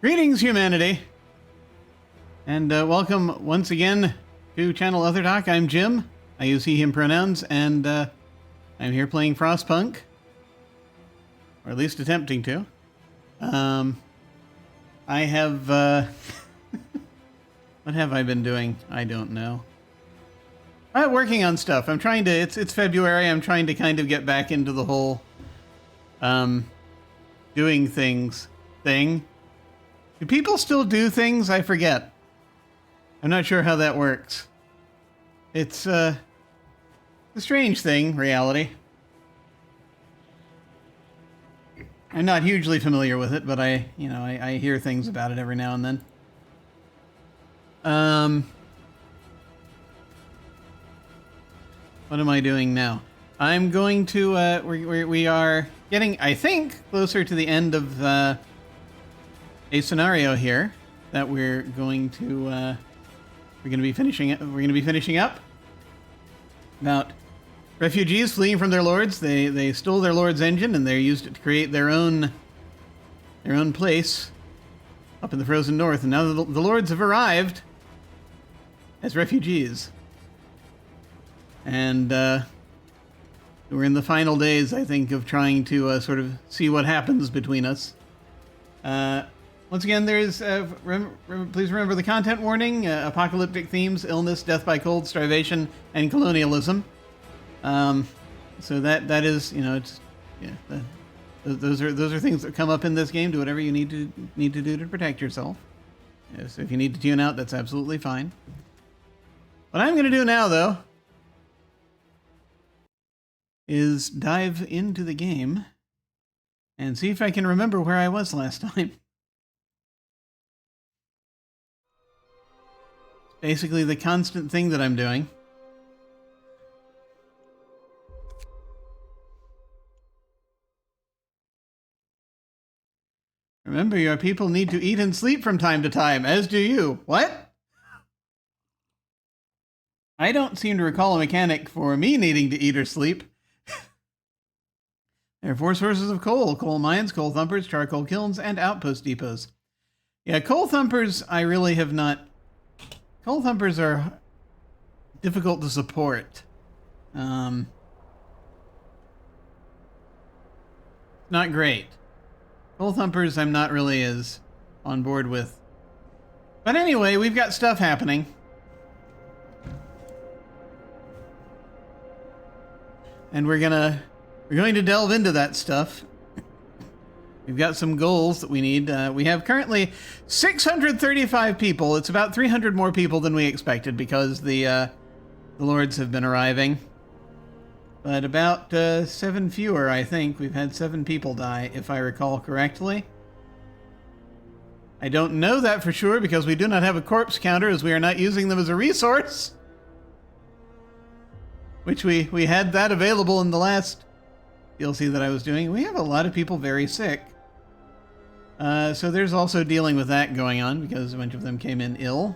Greetings, humanity, and welcome once again to Channel Other Talk. I'm Jim. I use he, him pronouns, and I'm here playing Frostpunk, or at least attempting to. I have, what have I been doing? I don't know. I'm working on stuff. I'm trying to, it's February, I'm trying to kind of get back into the whole, doing things thing. Do people still do things? I forget. I'm not sure how that works. It's a strange thing, reality. I'm not hugely familiar with it, but I hear things about it every now and then. What am I doing now? I'm going to, we are getting, I think, closer to the end of, a scenario here that we're going to be finishing up about refugees fleeing from their lords. They stole their lord's engine and they used it to create their own place up in the frozen north. And now the lords have arrived as refugees, and we're in the final days, I think, of trying to sort of see what happens between us. Once again, there's, please remember the content warning, apocalyptic themes, illness, death by cold, starvation, and colonialism. So that is, it's, yeah, those are things that come up in this game. Do whatever you need to do to protect yourself. So if you need to tune out, that's absolutely fine. What I'm going to do now, though, is dive into the game and see if I can remember where I was last time. Basically the constant thing that I'm doing. Remember, your people need to eat and sleep from time to time, as do you. What? I don't seem to recall a mechanic for me needing to eat or sleep. There are 4 sources of coal: coal mines, coal thumpers, charcoal kilns, and outpost depots. Yeah, coal thumpers I really have not... Coal thumpers are difficult to support. Not great. Coal thumpers I'm not really as on board with. But anyway, we've got stuff happening. And we're going to delve into that stuff. We've got some goals that we need. We have currently 635 people. It's about 300 more people than we expected because the lords have been arriving. But about 7 fewer, I think. We've had 7 people die, if I recall correctly. I don't know that for sure because we do not have a corpse counter, as we are not using them as a resource. Which we had that available in the last DLC that I was doing. We have a lot of people very sick. So there's also dealing with that going on because a bunch of them came in ill.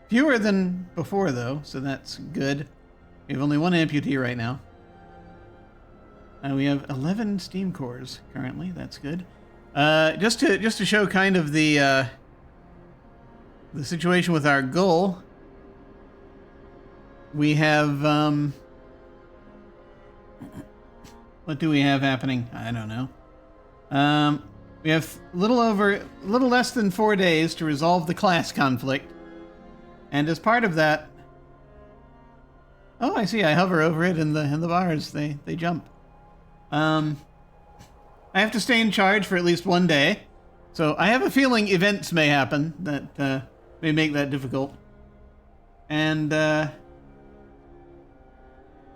Fewer than before, though, so that's good. We have only 1 amputee right now. We have 11 steam cores currently. That's good. Just to show kind of the situation with our goal, we have what do we have happening? I don't know. We have a little less than 4 days to resolve the class conflict, and as part of that, oh, I see. I hover over it, and the bars they jump. I have to stay in charge for at least 1 day, so I have a feeling events may happen that may make that difficult, and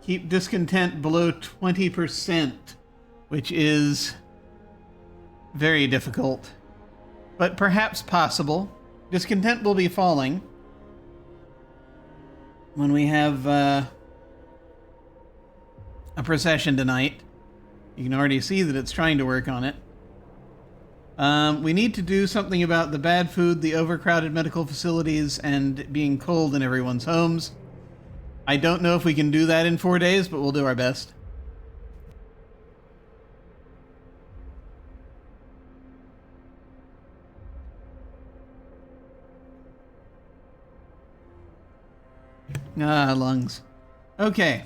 keep discontent below 20%, which is very difficult, but perhaps possible. Discontent will be falling when we have a procession tonight. You can already see that it's trying to work on it. We need to do something about the bad food, the overcrowded medical facilities, and being cold in everyone's homes. I don't know if we can do that in 4 days, but we'll do our best. Ah, lungs. Okay.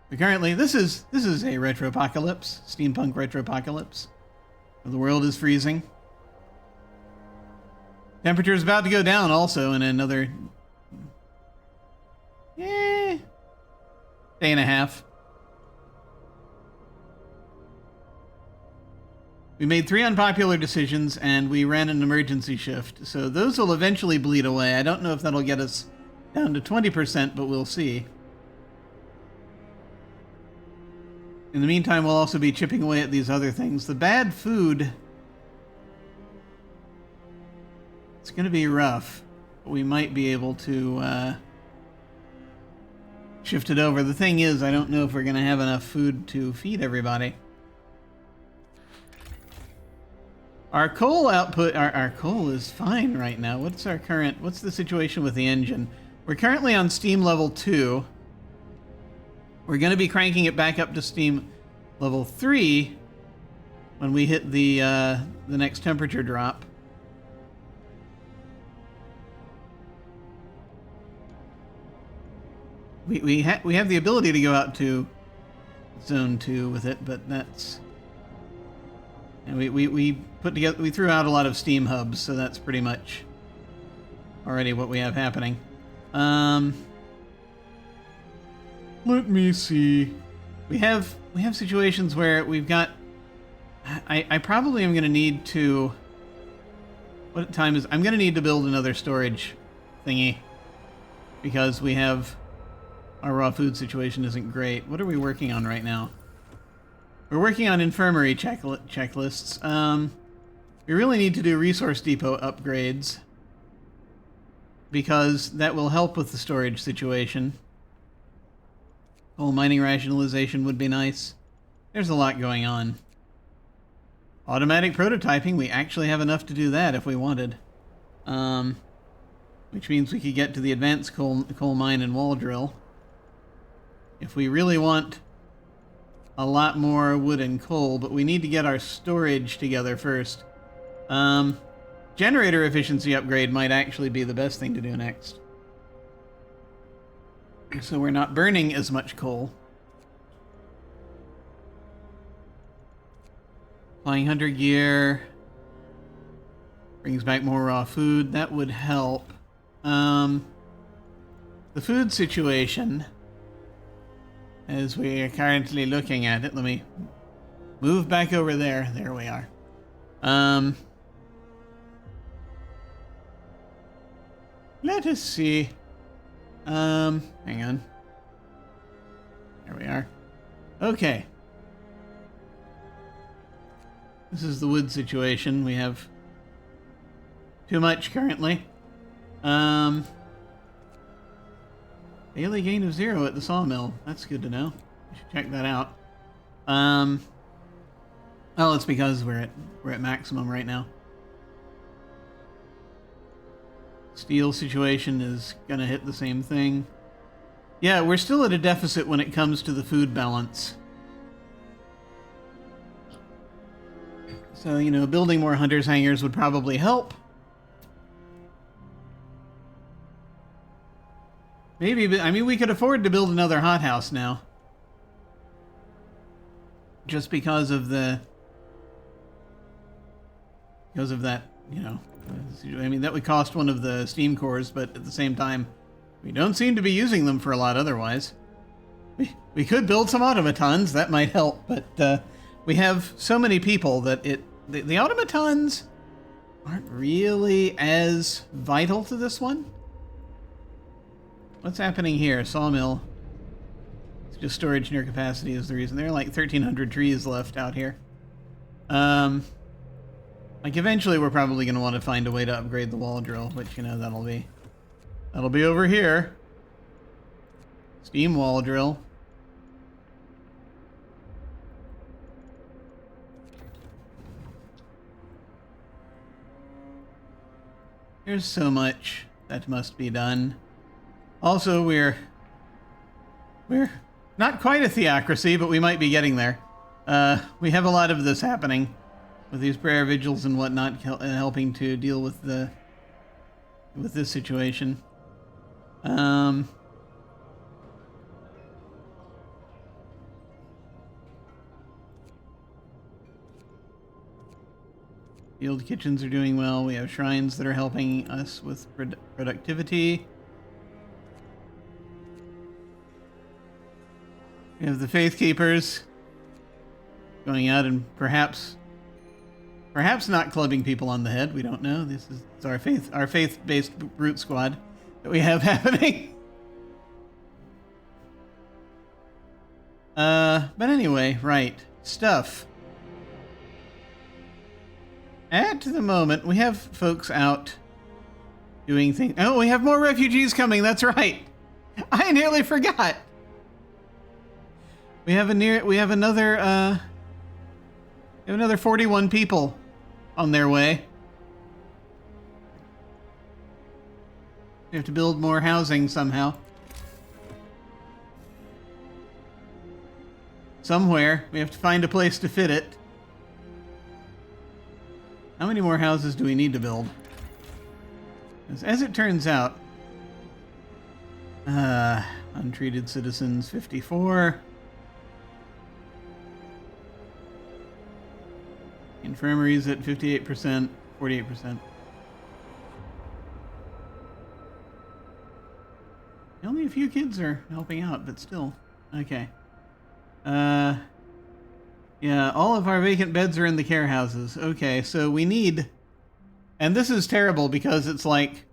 But currently, this is a retropocalypse, steampunk retropocalypse. The world is freezing. Temperature is about to go down also in another day and a half. We made 3 unpopular decisions and we ran an emergency shift, so those will eventually bleed away. I don't know if that'll get us down to 20%, but we'll see. In the meantime, we'll also be chipping away at these other things. The bad food, it's going to be rough, but we might be able to shift it over. The thing is, I don't know if we're going to have enough food to feed everybody. Our coal output, our coal is fine right now. What's the situation with the engine? We're currently on steam level 2. We're going to be cranking it back up to steam level 3 when we hit the next temperature drop. We have the ability to go out to zone 2 with it, but that's, and we threw out a lot of steam hubs, so that's pretty much already what we have happening. Let me see. We have situations where we've got. I probably am going to need to. What time is? I'm going to need to build another storage thingy because we have our raw food situation isn't great. What are we working on right now? We're working on infirmary checklists. We really need to do resource depot upgrades because that will help with the storage situation. Coal mining rationalization would be nice. There's a lot going on. Automatic prototyping, we actually have enough to do that if we wanted. Which means we could get to the advanced coal mine and wall drill. If we really want a lot more wood and coal, but we need to get our storage together first. Generator efficiency upgrade might actually be the best thing to do next. So we're not burning as much coal. Flying hunter gear brings back more raw food. That would help. The food situation, as we are currently looking at it, let me move back over there. There we are. Let us see. Hang on. There we are. Okay. This is the wood situation. We have too much currently. Daily gain of 0 at the sawmill. That's good to know. We should check that out. Oh, it's because we're at maximum right now. Steel situation is gonna hit the same thing. Yeah, we're still at a deficit when it comes to the food balance. So, you know, building more hunters' hangars would probably help. Maybe, but I mean, we could afford to build another hothouse now. Just because of that, you know. I mean, that would cost one of the steam cores, but at the same time, we don't seem to be using them for a lot otherwise. We could build some automatons, that might help, but we have so many people that the automatons aren't really as vital to this one. What's happening here? Sawmill. It's just storage near capacity is the reason. There are like 1,300 trees left out here. Like eventually we're probably going to want to find a way to upgrade the wall drill, which, you know, that'll be over here. Steam wall drill. There's so much that must be done. Also, we're not quite a theocracy, but we might be getting there. We have a lot of this happening with these prayer vigils and whatnot, helping to deal with this situation. Um, Field kitchens are doing well. We have shrines that are helping us with productivity. We have the Faith Keepers going out and perhaps not clubbing people on the head. We don't know. This is our faith-based brute squad that we have happening. But anyway, right. Stuff. At the moment, we have folks out doing things. Oh, we have more refugees coming. That's right. I nearly forgot. We have another 41 people on their way. We have to build more housing somehow. Somewhere. We have to find a place to fit it. How many more houses do we need to build? As it turns out, untreated citizens 54. Infirmaries at 58%, 48%. Only a few kids are helping out, but still. Okay. Yeah, all of our vacant beds are in the care houses. Okay, so we need... And this is terrible because it's like...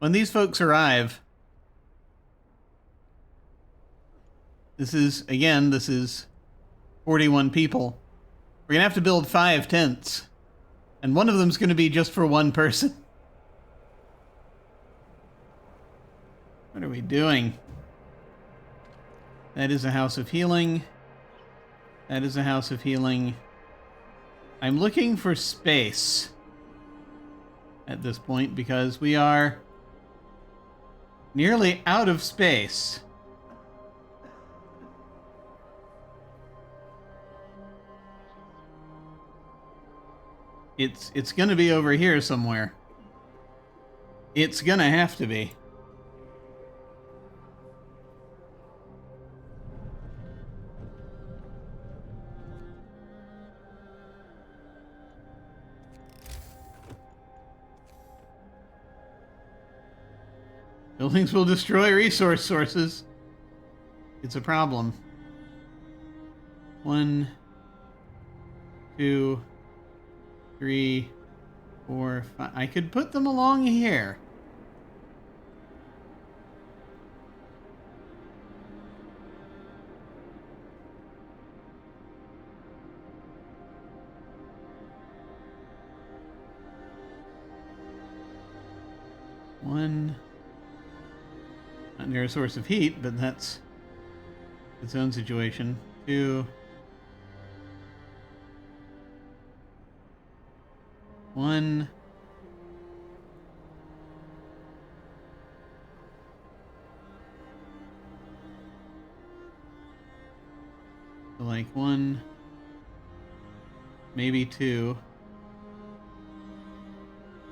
When these folks arrive... This is 41 people. We're gonna have to build 5 tents. And one of them's gonna be just for one person. What are we doing? That is a house of healing. That is a house of healing. I'm looking for space at this point because we are nearly out of space. It's gonna be over here somewhere. It's gonna have to be. Buildings will destroy resource sources. It's a problem. 1, 2, 3, 4, 5. I could put them along here. One. Not near a source of heat, but that's its own situation. 2. 1. So like 1, maybe 2,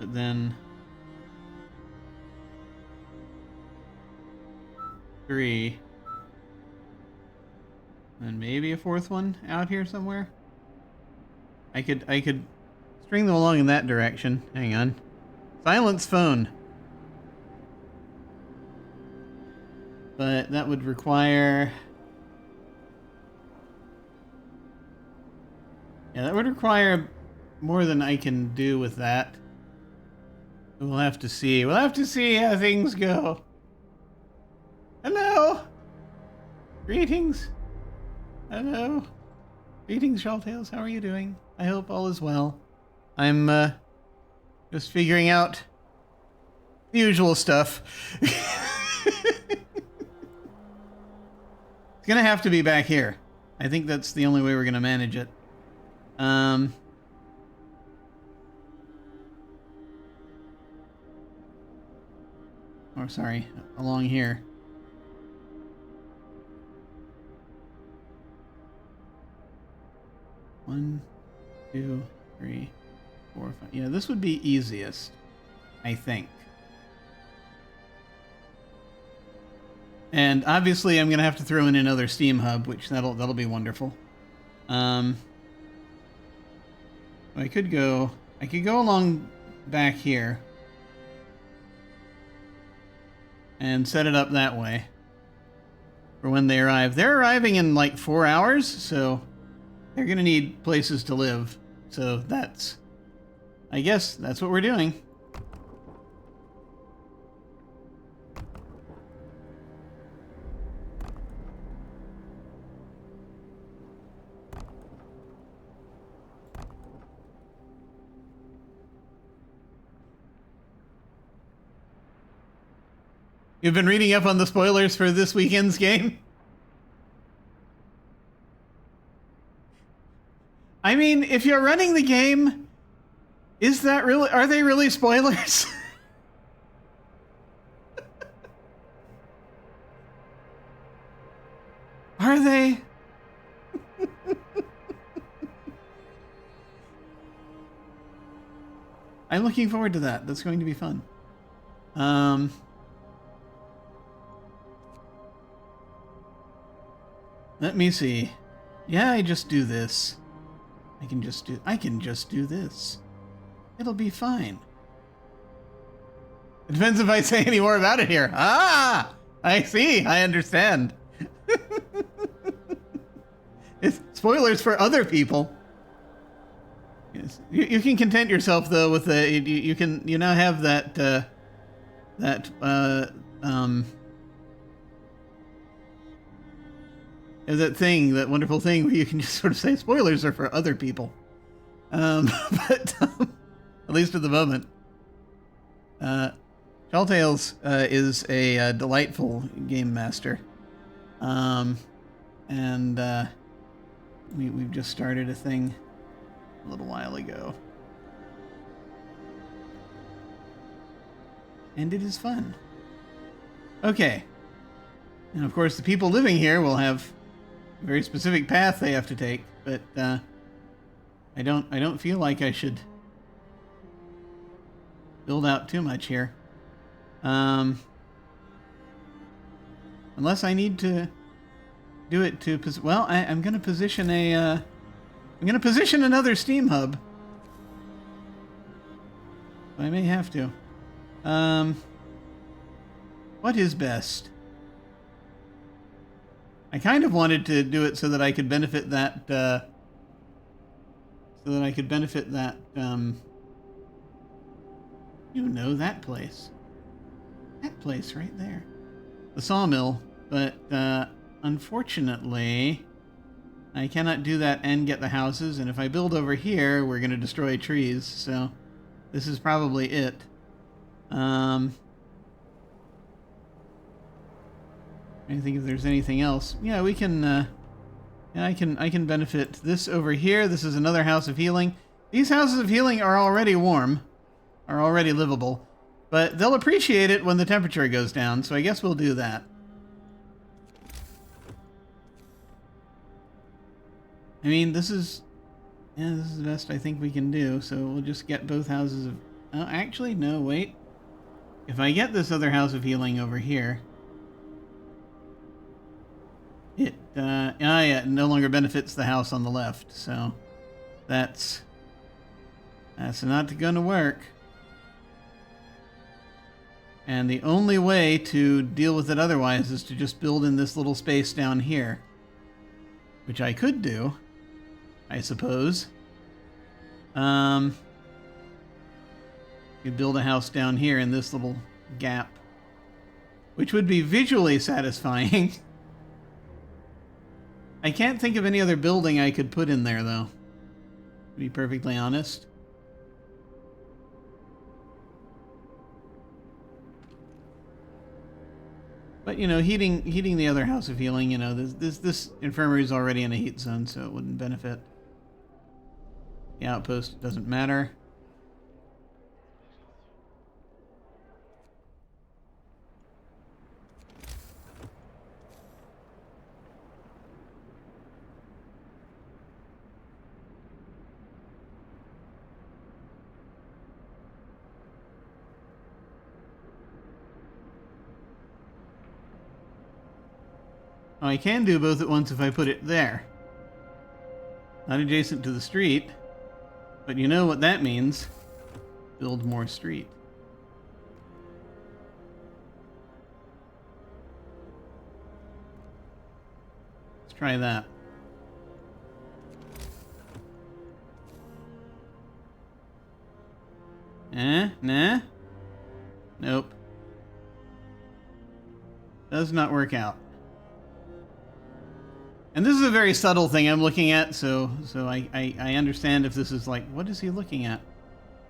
but then 3, and maybe a 4th one out here somewhere. I could string them along in that direction. Hang on. Silence phone. But that would require... Yeah, that would require more than I can do with that. We'll have to see. We'll have to see how things go. Hello! Greetings. Hello. Greetings, Shawtails. How are you doing? I hope all is well. I'm, just figuring out the usual stuff. It's gonna have to be back here. I think that's the only way we're gonna manage it. Or sorry, along here. One, 2, 3, 4, 5. Yeah, this would be easiest, I think. And obviously I'm going to have to throw in another Steam hub, which that'll be wonderful. I could go along back here and set it up that way for when they arrive. They're arriving in like 4 hours, so they're going to need places to live. So I guess that's what we're doing. You've been reading up on the spoilers for this weekend's game? I mean, if you're running the game, are they really spoilers? Are they? I'm looking forward to that. That's going to be fun. Let me see. Yeah, I just do this. I can just do this. It'll be fine. It depends if I say any more about it here. Ah! I see. I understand. It's spoilers for other people. Yes. You can content yourself though with you now have that that wonderful thing where you can just sort of say spoilers are for other people. But at least at the moment. Tall Tales is a delightful game master. We've just started a thing a little while ago. And it is fun. Okay. And of course the people living here will have a very specific path they have to take, but I don't feel like I should build out too much here. Unless I need to do it to well, I'm going to position another Steam hub. I may have to. What is best? I kind of wanted to do it so that I could benefit that, you know, that place. That place right there. The sawmill, but, unfortunately, I cannot do that and get the houses, and if I build over here, we're going to destroy trees, so this is probably it. I think if there's anything else, yeah, we can. Yeah, I can benefit this over here. This is another house of healing. These houses of healing are already warm, are already livable, but they'll appreciate it when the temperature goes down. So I guess we'll do that. I mean, this is the best I think we can do. So we'll just get both houses of. Oh, actually, no, wait. If I get this other house of healing over here. It no longer benefits the house on the left, so that's not going to work. And the only way to deal with it otherwise is to just build in this little space down here, which I could do, I suppose. You build a house down here in this little gap, which would be visually satisfying. I can't think of any other building I could put in there, though, to be perfectly honest. But, you know, heating the other house of healing, you know, this infirmary is already in a heat zone, so it wouldn't benefit. The outpost doesn't matter. Oh, I can do both at once if I put it there. Not adjacent to the street. But you know what that means. Build more street. Let's try that. Nah? Nope. Does not work out. And this is a very subtle thing I'm looking at, so I understand if this is like, what is he looking at?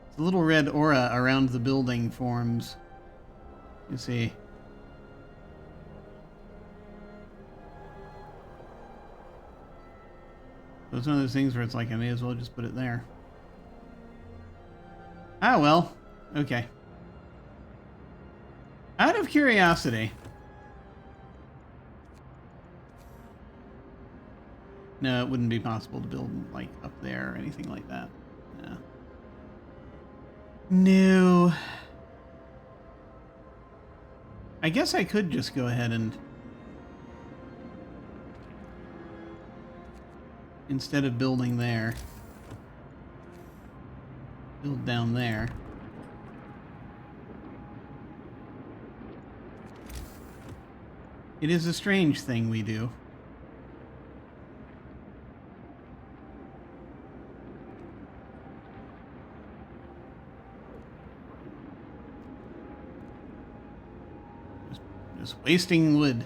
It's a little red aura around the building forms. You see. So it's one of those things where it's like, I may as well just put it there. Ah, well. Okay. Out of curiosity. No, it wouldn't be possible to build, like, up there or anything like that. No. No. I guess I could just go ahead and... instead of building there, build down there. It is a strange thing we do. Just wasting wood.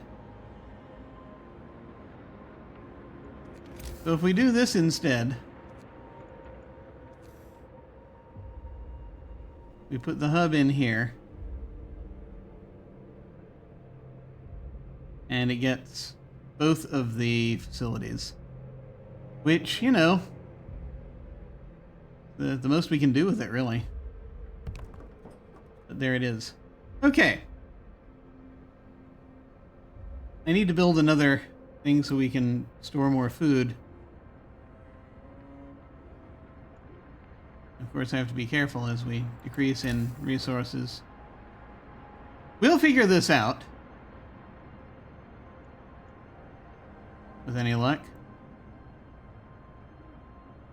So if we do this instead, we put the hub in here, and it gets both of the facilities, which, you know, the most we can do with it, really. But there it is. Okay. I need to build another thing so we can store more food. Of course, I have to be careful as we decrease in resources. We'll figure this out. With any luck.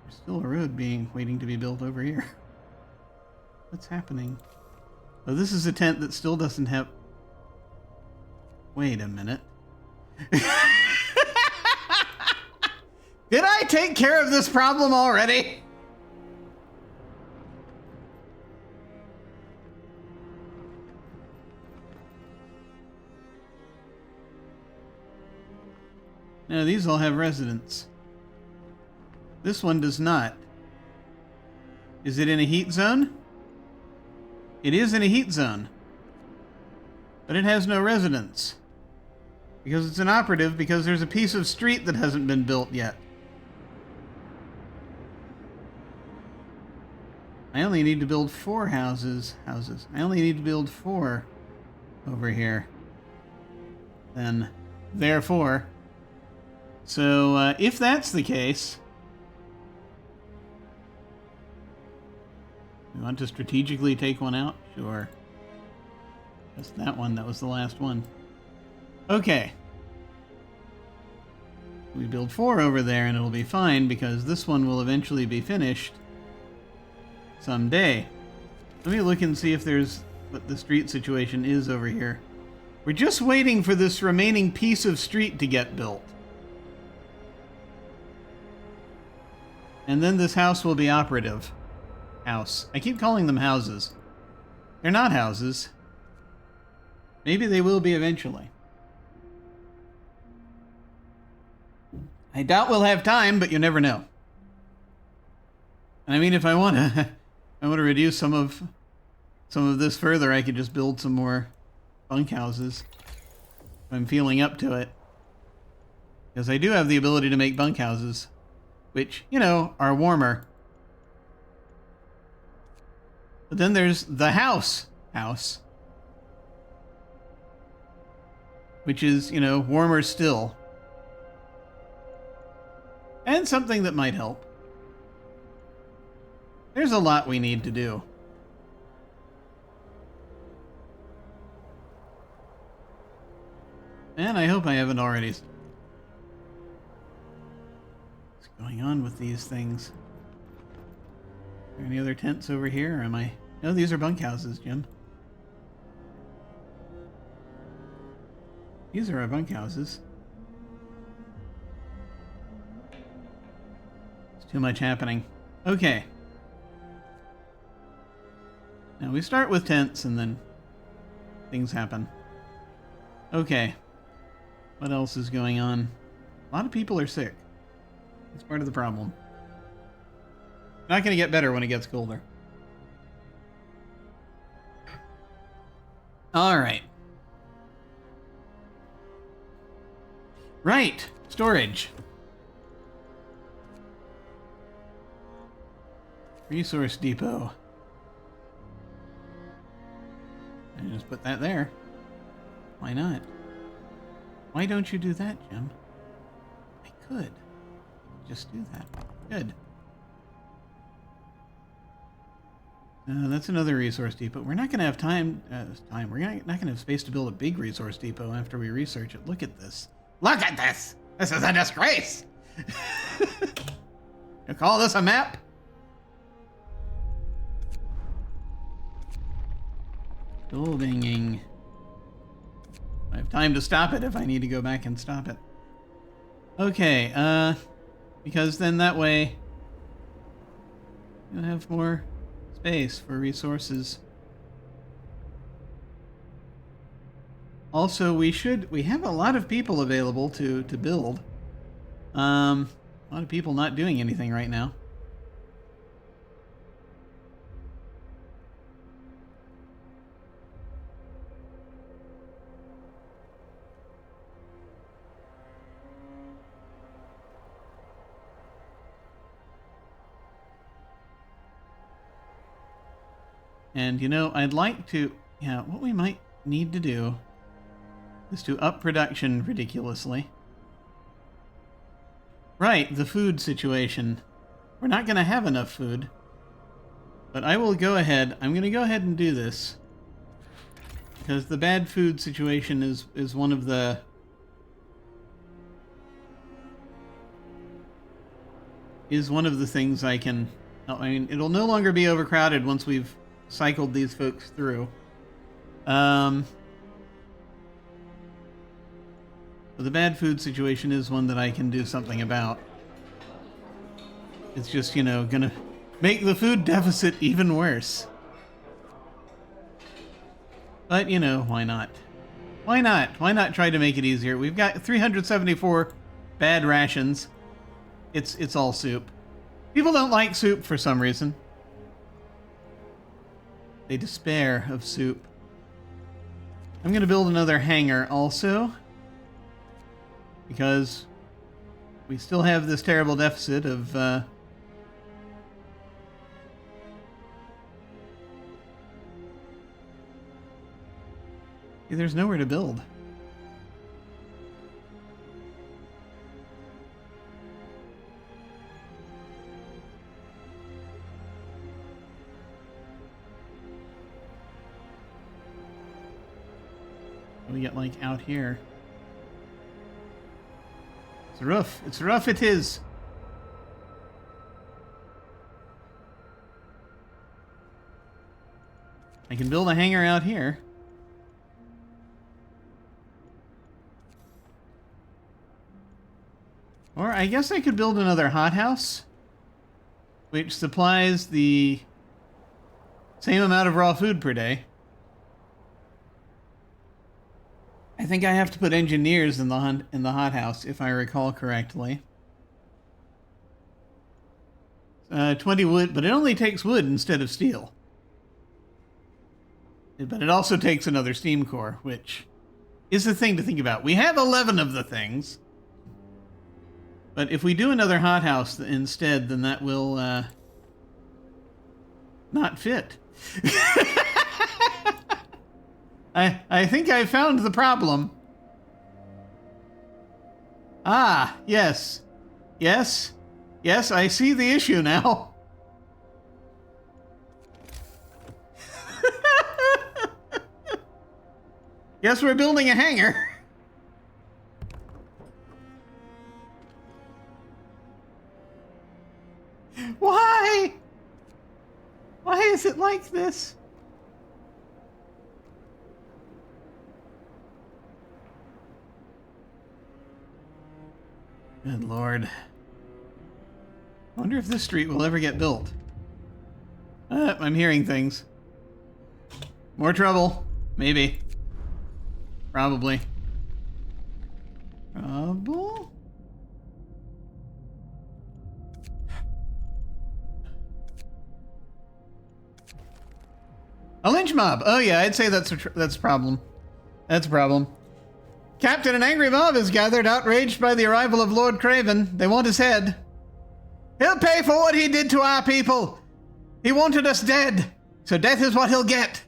There's still a road waiting to be built over here. What's happening? Oh, this is a tent that still doesn't have... Wait a minute. Did I take care of this problem already? No, these all have residents. This one does not. Is it in a heat zone? It is in a heat zone. But it has no residents. Because it's inoperative, because there's a piece of street that hasn't been built yet. I only need to build 4 houses. I only need to build 4 over here. Then, therefore... So, if that's the case... We want to strategically take one out? Sure. Just that one. That was the last one. Okay. We build 4 over there and it'll be fine because this one will eventually be finished someday. Let me look and see if there's what the street situation is over here. We're just waiting for this remaining piece of street to get built. And then this house will be operative. House. I keep calling them houses. They're not houses. Maybe they will be eventually. I doubt we'll have time, but you never know. And I mean, if I want to, I want to reduce some of this further, I could just build some more bunkhouses. If I'm feeling up to it. Because I do have the ability to make bunkhouses, which, you know, are warmer. But then there's the house, which is, you know, warmer still. And something that might help. There's a lot we need to do. And I hope I haven't already going on with these things? Are there any other tents over here, or am I... No, these are bunkhouses, Jim. These are our bunkhouses. It's too much happening. Okay. Now we start with tents and then things happen. Okay. What else is going on? A lot of people are sick. That's part of the problem. Not going to get better when it gets colder. All right. Right. Storage. Resource depot. I just put that there. Why not? Why don't you do that, Jim? I could. Just do that. Good. That's another resource depot. We're not going to have time. We're not going to have space to build a big resource depot after we research it. Look at this. Look at this! This is a disgrace! You call this a map? Building. I have time to stop it if I need to go back and stop it. Okay, because then that way you'll have more space for resources. Also, we have a lot of people available to build. A lot of people not doing anything right now. And, you know, I'd like to... Yeah, what we might need to do is to up production ridiculously. Right, the food situation. We're not going to have enough food. But I will go ahead... I'm going to go ahead and do this. Because the bad food situation is one of the... is one of the things I can... I mean, it'll no longer be overcrowded once we've cycled these folks through. But the bad food situation is one that I can do something about. It's just, you know, gonna make the food deficit even worse. But, you know, why not? Why not? Why not try to make it easier? We've got 374 bad rations. It's all soup. People don't like soup for some reason. They despair of soup. I'm going to build another hangar also, because we still have this terrible deficit of there's nowhere to build. We get like out here. It's rough. It's rough. It is. I can build a hangar out here. Or I guess I could build another hothouse, which supplies the same amount of raw food per day. I think I have to put engineers in the hothouse, if I recall correctly. 20 wood, but it only takes wood instead of steel. But it also takes another steam core, which is the thing to think about. We have 11 of the things. But if we do another hothouse instead, then that will not fit. I think I found the problem. Ah, yes. Yes. Yes, I see the issue now. Yes, we're building a hangar. Why? Why is it like this? Good Lord. I wonder if this street will ever get built. I'm hearing things. More trouble. Maybe. Probably. Trouble? A lynch mob. Oh yeah, I'd say that's a problem. That's a problem. Captain, an angry mob is gathered, outraged by the arrival of Lord Craven. They want his head. He'll pay for what he did to our people. He wanted us dead, so death is what he'll get.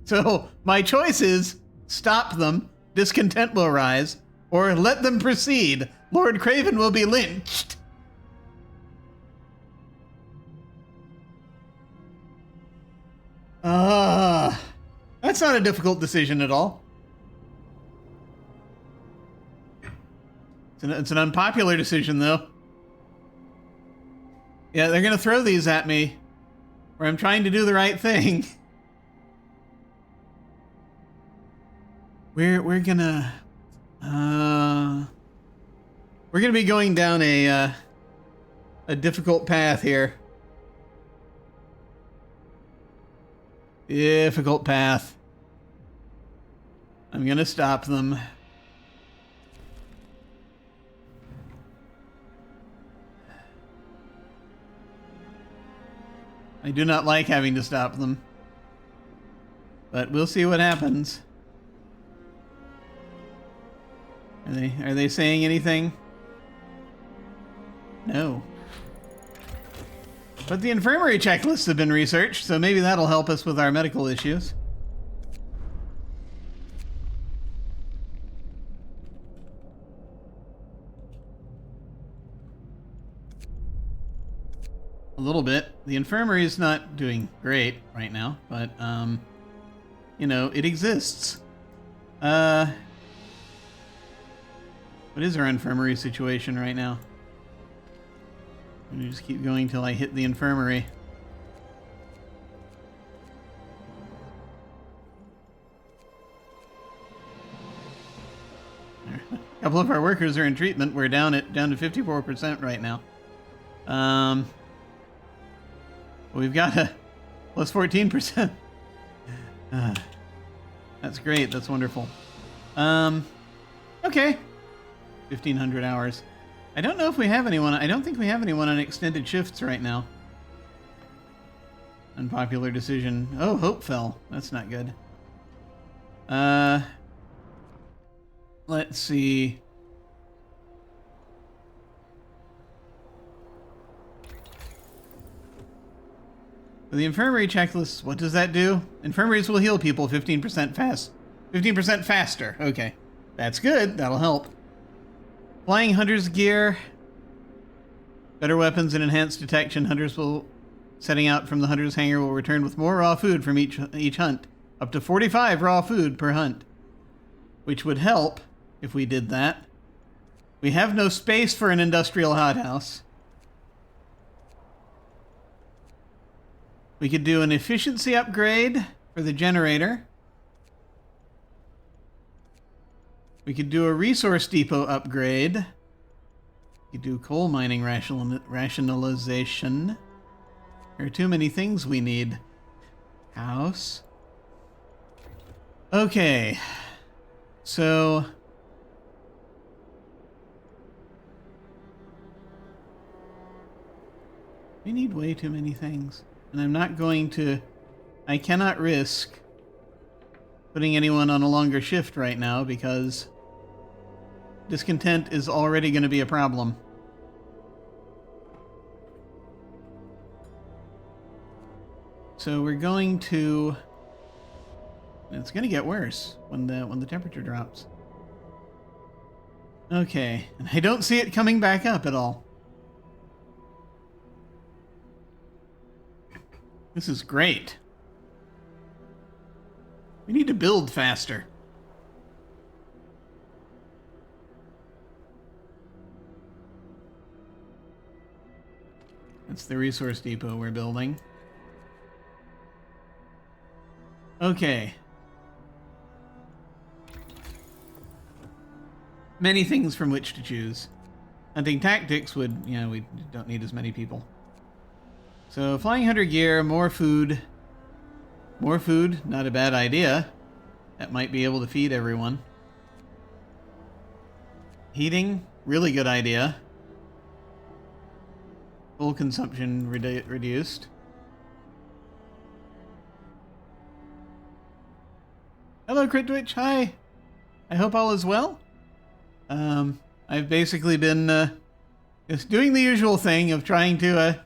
So my choice is stop them, discontent will rise, or let them proceed. Lord Craven will be lynched. That's not a difficult decision at all. It's an unpopular decision, though. Yeah, they're gonna throw these at me, where I'm trying to do the right thing. We're gonna be going down a difficult path here. Difficult path. I'm gonna stop them. I do not like having to stop them. But we'll see what happens. Are they saying anything? No. But the infirmary checklists have been researched, so maybe that'll help us with our medical issues. A little bit. The infirmary is not doing great right now, but, you know, it exists. What is our infirmary situation right now? I'm gonna just keep going till I hit the infirmary. A couple of our workers are in treatment. We're down to 54% right now. We've got a plus 14%. That's great. That's wonderful. Okay. 1,500 hours. I don't know if we have anyone. I don't think we have anyone on extended shifts right now. Unpopular decision. Oh, Hope fell. That's not good. Let's see. For the infirmary checklist, what does that do? Infirmaries will heal people 15% fast. 15% faster. Okay. That's good. That'll help. Flying Hunter's gear. Better weapons and enhanced detection. Hunters will, setting out from the Hunter's hangar, will return with more raw food from each hunt. Up to 45 raw food per hunt. Which would help if we did that. We have no space for an industrial hothouse. We could do an efficiency upgrade for the generator. We could do a resource depot upgrade. We could do coal mining rationalization. There are too many things we need. House. Okay. So... we need way too many things. And I'm not going to... I cannot risk putting anyone on a longer shift right now because discontent is already going to be a problem. So we're going to... it's going to get worse when the temperature drops. Okay, and I don't see it coming back up at all. This is great. We need to build faster. It's the resource depot we're building. Okay. Many things from which to choose. Hunting tactics would, you know, we don't need as many people. So, flying hunter gear, more food. More food, not a bad idea. That might be able to feed everyone. Heating, really good idea. Full consumption reduced. Hello, Critwitch. Hi. I hope all is well. I've basically been just doing the usual thing of trying to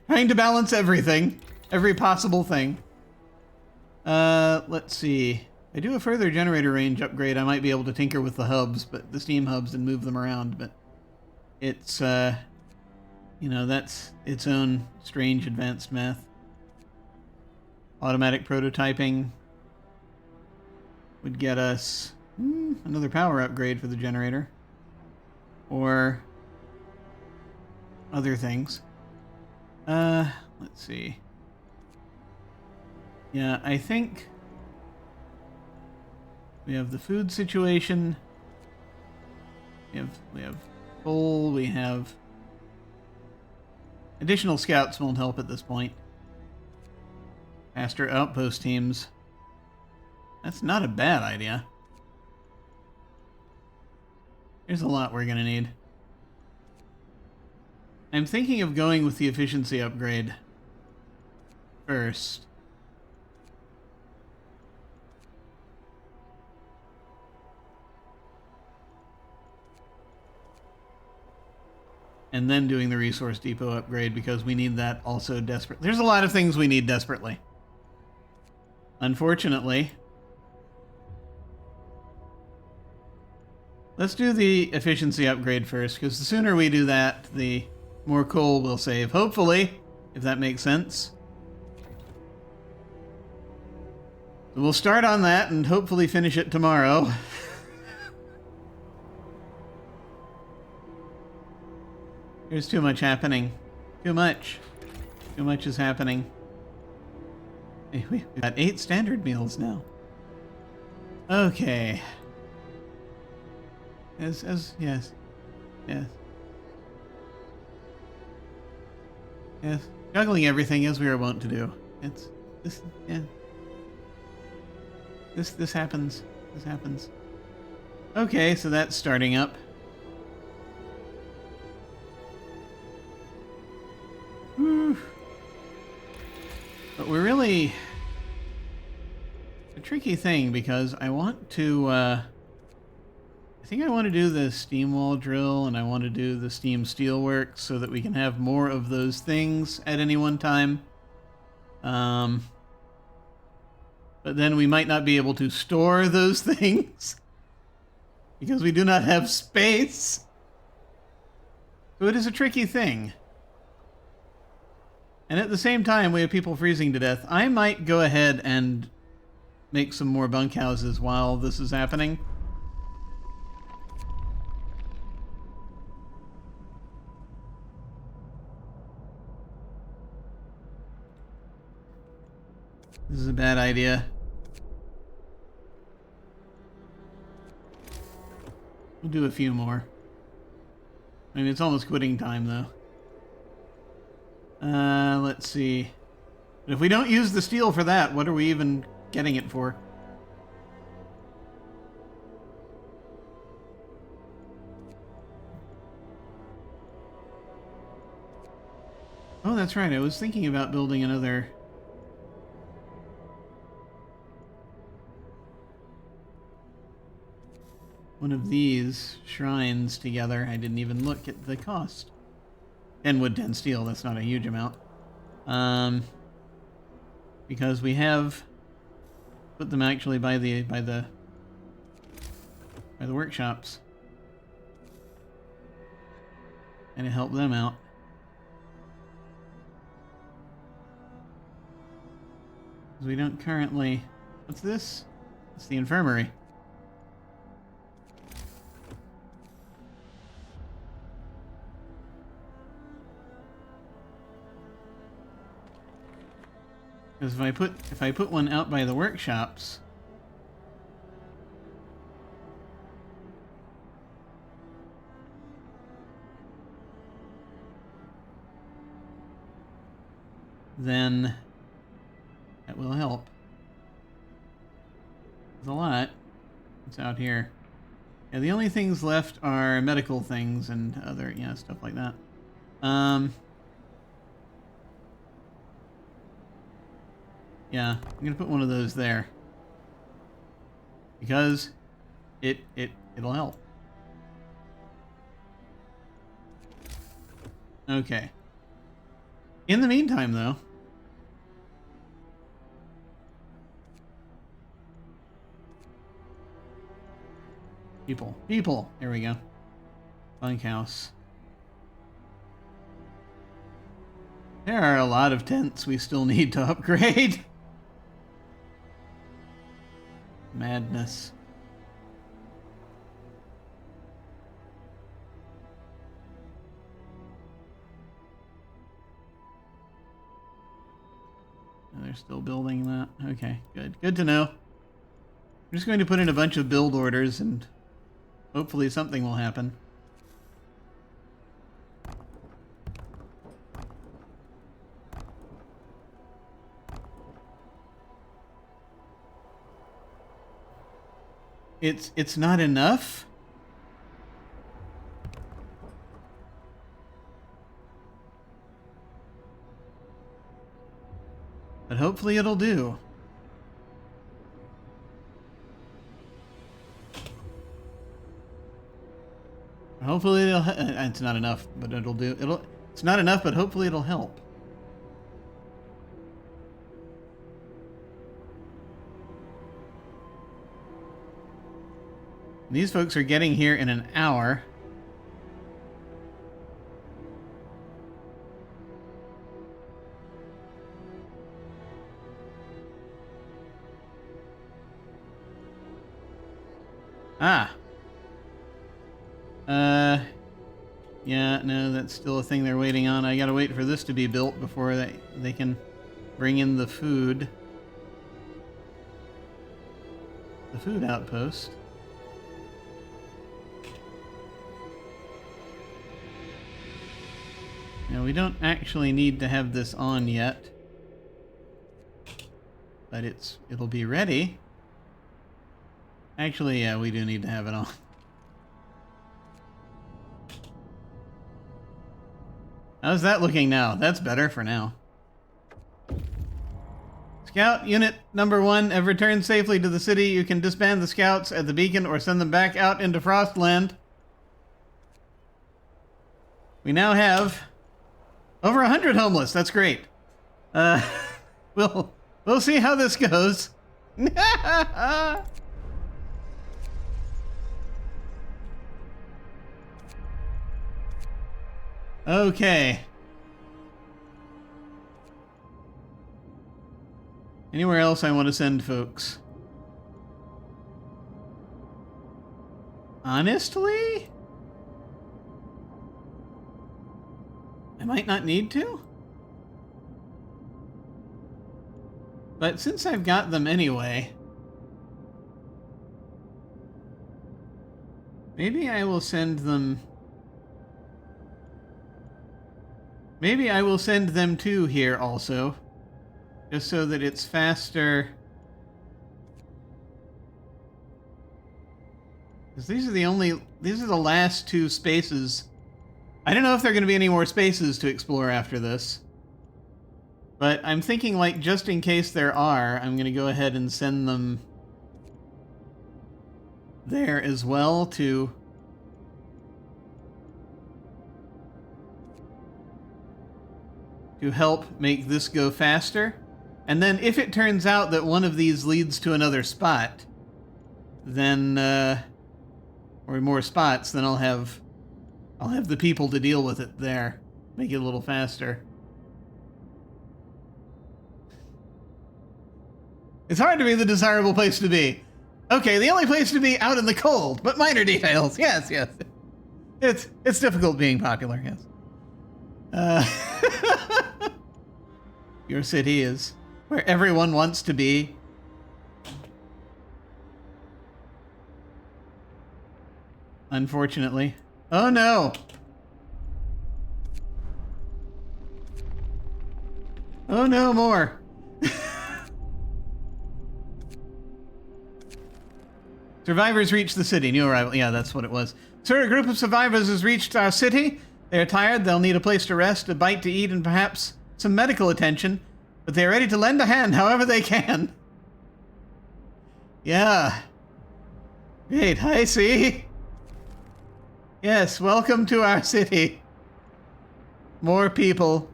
balance everything, every possible thing. Let's see. I do a further generator range upgrade. I might be able to tinker with the hubs, but the steam hubs, and move them around. But it's you know, that's its own strange advanced math. Automatic prototyping would get us another power upgrade for the generator, or other things. Let's see. Yeah, I think we have the food situation. We have coal. We have additional scouts won't help at this point. Faster outpost teams. That's not a bad idea. There's a lot we're gonna need. I'm thinking of going with the efficiency upgrade first. And then doing the resource depot upgrade, because we need that also desperately. There's a lot of things we need desperately. Unfortunately. Let's do the efficiency upgrade first, because the sooner we do that, the more coal we'll save. Hopefully, if that makes sense. So we'll start on that and hopefully finish it tomorrow. There's too much happening. Too much. Too much is happening. Hey, we've got 8 standard meals now. Okay. Yes. Yes. Juggling everything as we are wont to do. It's this. Yeah. This happens. This happens. Okay, so that's starting up. Whew. But we're really a tricky thing, because I want to. I think I want to do the steam wall drill, and I want to do the steam steelworks, so that we can have more of those things at any one time. But then we might not be able to store those things because we do not have space. So it is a tricky thing. And at the same time, we have people freezing to death. I might go ahead and make some more bunkhouses while this is happening. This is a bad idea. We'll do a few more. I mean, it's almost quitting time, though. Let's see. But if we don't use the steel for that, what are we even getting it for? Oh, that's right. I was thinking about building another... one of these shrines together. I didn't even look at the cost. 10 wood, 10 steel. That's not a huge amount. Because we have put them actually by the workshops, and to help them out. Because we don't currently. What's this? It's the infirmary. Because if I put one out by the workshops, then that will help. There's a lot. It's out here. Yeah, the only things left are medical things and other, yeah, stuff like that. Yeah, I'm gonna put one of those there because it'll help. Okay. In the meantime, though, people. There we go. Bunkhouse. There are a lot of tents we still need to upgrade. Madness. They're still building that. Okay, good. Good to know. I'm just going to put in a bunch of build orders and hopefully something will happen. It's not enough? But hopefully it'll do. Hopefully it'll it's not enough, but it'll do. It's not enough, but hopefully it'll help. These folks are getting here in an hour. Ah. Yeah, no, that's still a thing they're waiting on. I gotta wait for this to be built before they can bring in the food. The food outpost. Now, we don't actually need to have this on yet. But it'll be ready. Actually, yeah, we do need to have it on. How's that looking now? That's better for now. Scout Unit Number 1 have returned safely to the city. You can disband the scouts at the beacon or send them back out into Frostland. We now have over 100 homeless. That's great. We'll see how this goes. Okay. Anywhere else I want to send folks? Honestly? I might not need to? But since I've got them anyway, maybe I will send them... Maybe I will send them to here also, just so that it's faster. Because these are the last two spaces. I don't know if there are going to be any more spaces to explore after this. But I'm thinking, like, just in case there are, I'm going to go ahead and send them there as well to help make this go faster. And then if it turns out that one of these leads to another spot, then, or more spots, then I'll have the people to deal with it there. Make it a little faster. It's hard to be the desirable place to be. Okay, the only place to be out in the cold, but minor details. Yes, yes. It's difficult being popular, yes. Your city is where everyone wants to be. Unfortunately. Oh no! Oh no, more! Survivors reach the city. New arrival. Yeah, that's what it was. Sir, a group of survivors has reached our city. They are tired. They'll need a place to rest, a bite to eat, and perhaps some medical attention. But they are ready to lend a hand however they can. Yeah. Great, I see. Yes, welcome to our city. More people.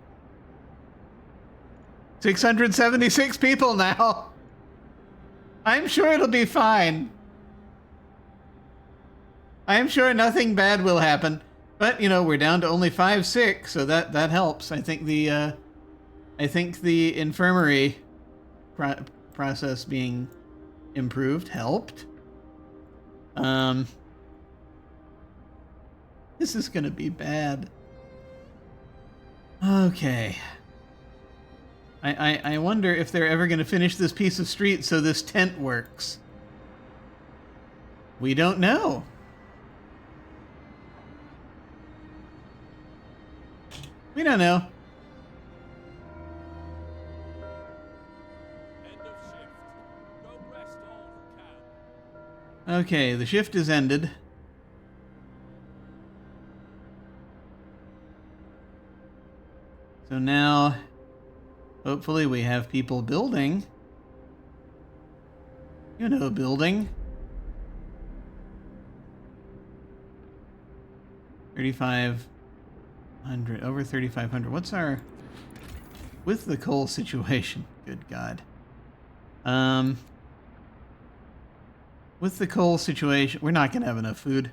676 people now. I'm sure it'll be fine. I'm sure nothing bad will happen. But, you know, we're down to only 5-6, so that helps. I think the infirmary process being improved helped. This is gonna be bad. Okay. I wonder if they're ever gonna finish this piece of street so this tent works. We don't know. We don't know. End of shift. Go rest all who can. Okay, the shift is ended. So now, hopefully we have people building. You know, building. 3,500, over 3,500. What's our, with the coal situation? Good God. With the coal situation, we're not gonna have enough food.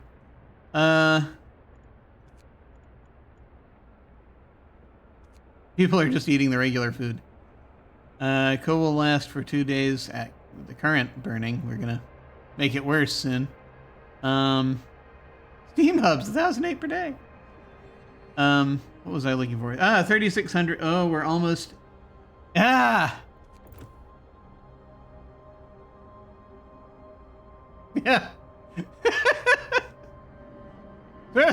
People are just eating the regular food. Coal will last for 2 days at the current burning. We're gonna make it worse soon. Steam hubs, 1,008 per day. What was I looking for? 3,600. Oh, we're almost. Ah! Yeah.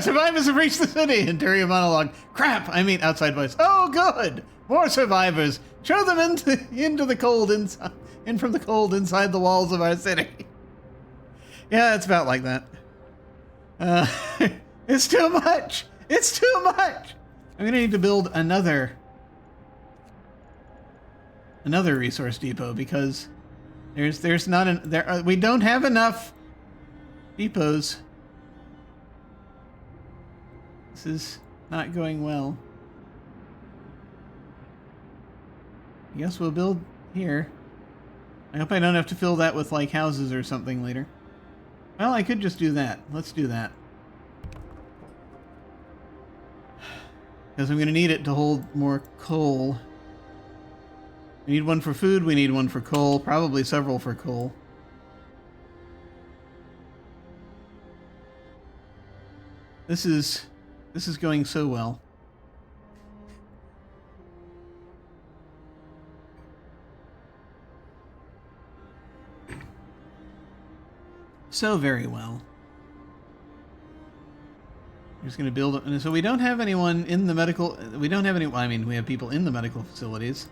Survivors have reached the city. Interior monologue. Crap! I mean, outside voice. Oh, good! More survivors. Show them into the cold inside, in from the cold inside the walls of our city. Yeah, it's about like that. It's too much. It's too much. I'm gonna need to build another resource depot because there's not we don't have enough depots. This is not going well. I guess we'll build here. I hope I don't have to fill that with like houses or something later. Well, I could just do that. Let's do that. Because I'm going to need it to hold more coal. We need one for food, we need one for coal, probably several for coal. This is going so well. So very well. We're just going to build it. So we don't have anyone in the medical... We don't have any... I mean, we have people in the medical facilities.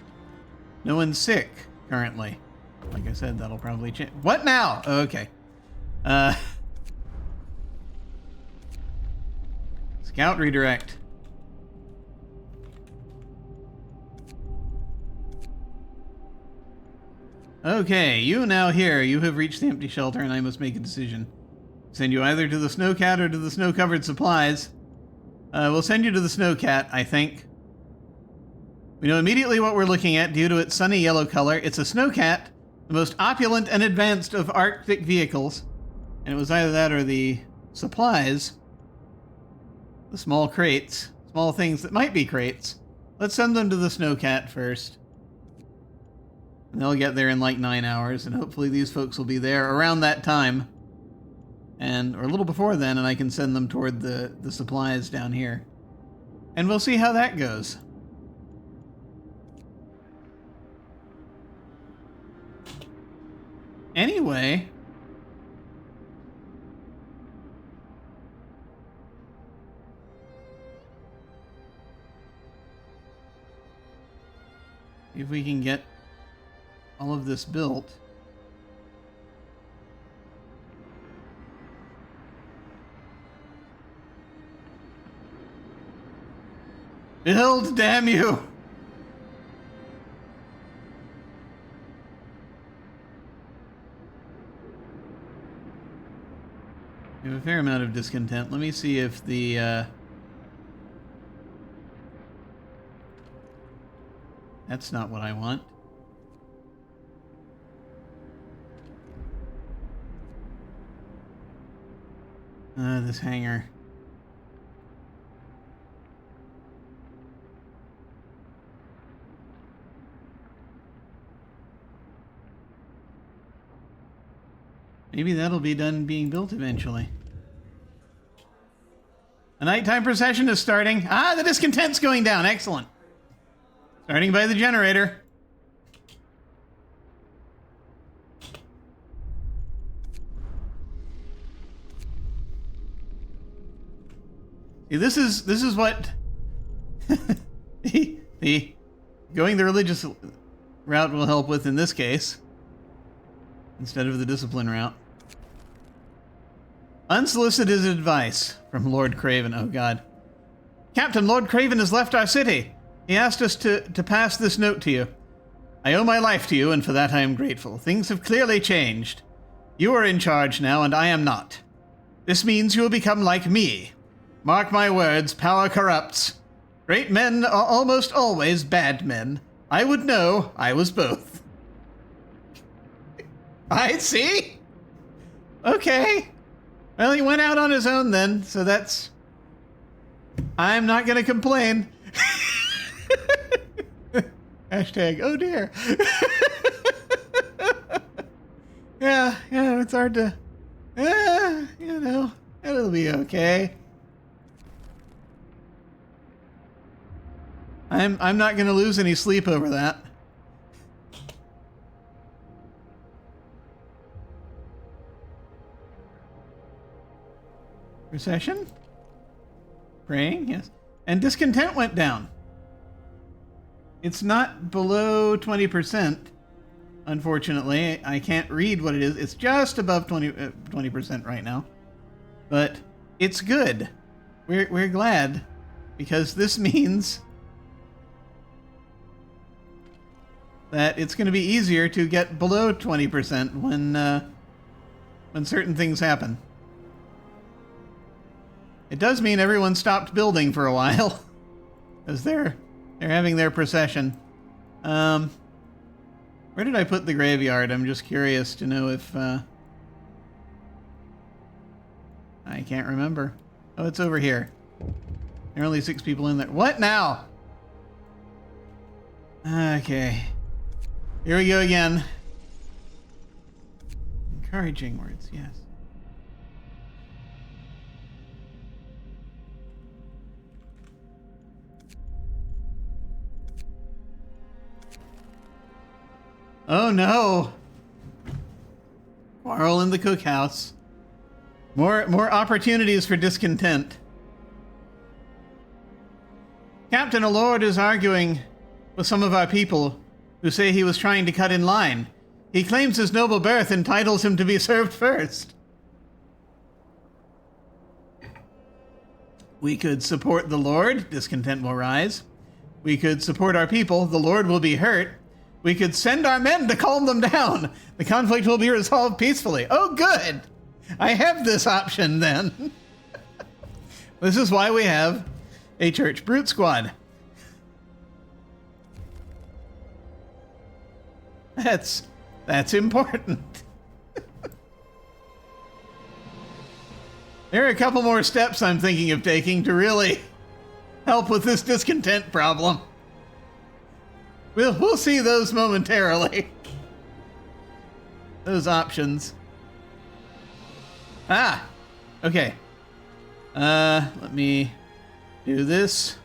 No one's sick, currently. Like I said, that'll probably change. What now? Oh, okay. Scout redirect. Okay, you now here. You have reached the empty shelter, and I must make a decision. Send you either to the snowcat or to the snow-covered supplies. We'll send you to the snowcat, I think. We know immediately what we're looking at due to its sunny yellow color. It's a snowcat, the most opulent and advanced of Arctic vehicles. And it was either that or the supplies. The small crates. Small things that might be crates. Let's send them to the snowcat first. And they'll get there in like 9 hours, and hopefully these folks will be there around that time. Or a little before then, and I can send them toward the supplies down here. And we'll see how that goes. Anyway. If we can get all of this built. Build, damn you! We have a fair amount of discontent. Let me see if the, that's not what I want. This hangar. Maybe that'll be done being built eventually. A nighttime procession is starting. Ah, the discontent's going down. Excellent. Starting by the generator. See, this is what the going the religious route will help with in this case, instead of the discipline route. Unsolicited advice from Lord Craven. Oh, God. Captain, Lord Craven has left our city. He asked us to pass this note to you. I owe my life to you, and for that I am grateful. Things have clearly changed. You are in charge now, and I am not. This means you will become like me. Mark my words, power corrupts. Great men are almost always bad men. I would know I was both. I see. Okay. Well, he went out on his own then, so that's... I'm not going to complain. Hashtag, oh dear. Yeah, it's hard to... you know, it'll be okay. I'm not going to lose any sleep over that. Recession? Praying, yes. And discontent went down. It's not below 20%, unfortunately. I can't read what it is. It's just above 20% right now. But it's good. We're glad, because this means that it's going to be easier to get below 20% when certain things happen. It does mean everyone stopped building for a while, because they're having their procession. Where did I put the graveyard? I'm just curious to know if I can't remember. Oh, it's over here. There are only 6 people in there. What now? Okay. Here we go again. Encouraging words, yes. Oh no! Quarrel in the cookhouse. More opportunities for discontent. Captain, a lord is arguing with some of our people who say he was trying to cut in line. He claims his noble birth entitles him to be served first. We could support the Lord, discontent will rise. We could support our people, the Lord will be hurt. We could send our men to calm them down. The conflict will be resolved peacefully. Oh, good. I have this option then. This is why we have a church brute squad. That's important. There are a couple more steps I'm thinking of taking to really help with this discontent problem. We'll see those momentarily. Those options. Ah, okay. Let me do this.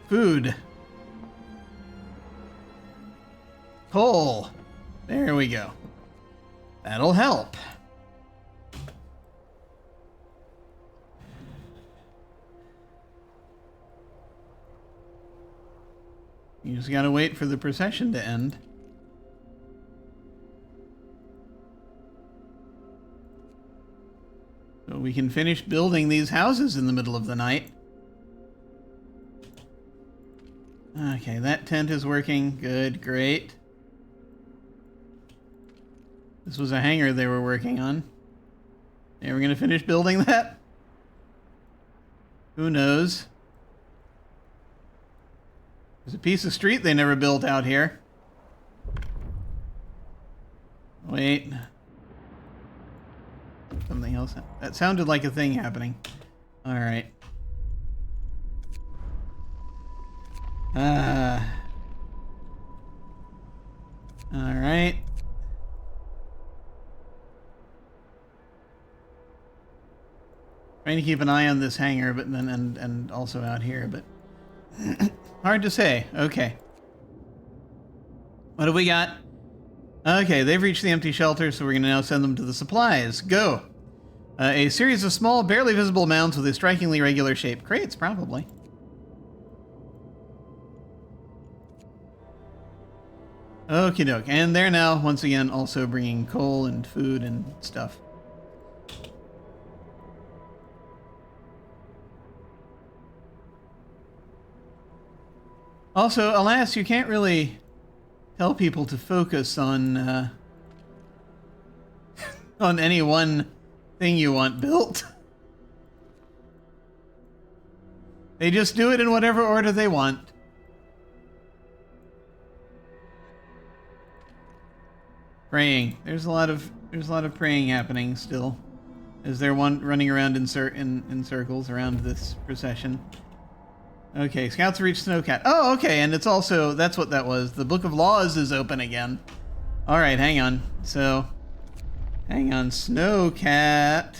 Food. Coal. There we go. That'll help. You just gotta wait for the procession to end. So we can finish building these houses in the middle of the night. Okay, that tent is working. Good, great. This was a hangar they were working on. They were gonna finish building that? Who knows? There's a piece of street they never built out here. Wait. Something else. That sounded like a thing happening. Alright. Alright. Trying to keep an eye on this hangar, but then and also out here, but hard to say. Okay. What do we got? Okay, they've reached the empty shelter, so we're going to now send them to the supplies. Go! A series of small, barely visible mounds with a strikingly regular shape. Crates, probably. Okie doke. And they're now, once again, also bringing coal and food and stuff. Also, alas, you can't really tell people to focus on on any one thing you want built. They just do it in whatever order they want. Praying. There's a lot of praying happening still, as they're running around in circles around this procession. Okay, scouts have reached Snowcat. Oh, okay, and it's also, that's what that was. The Book of Laws is open again. Alright, hang on. So, hang on, Snowcat.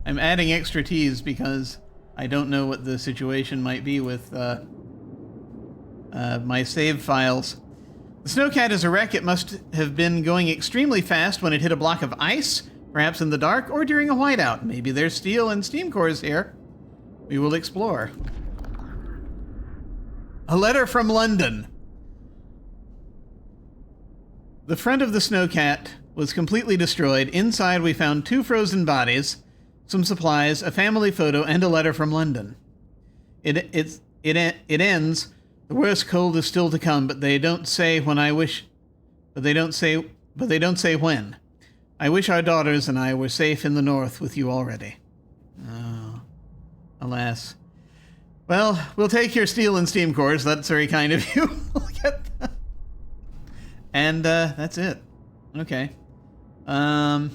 I'm adding extra T's because I don't know what the situation might be with my save files. The Snowcat is a wreck. It must have been going extremely fast when it hit a block of ice, perhaps in the dark, or during a whiteout. Maybe there's steel and steam cores here. We will explore. A letter from London. The front of the Snowcat was completely destroyed. Inside we found 2 frozen bodies, some supplies, a family photo, and a letter from London. It ends. The worst cold is still to come, but they don't say when I wish. But they don't say when. I wish our daughters and I were safe in the north with you already. Oh. Alas. Well, we'll take your steel and steam cores. That's very kind of you. Look at that. And that's it. Okay. So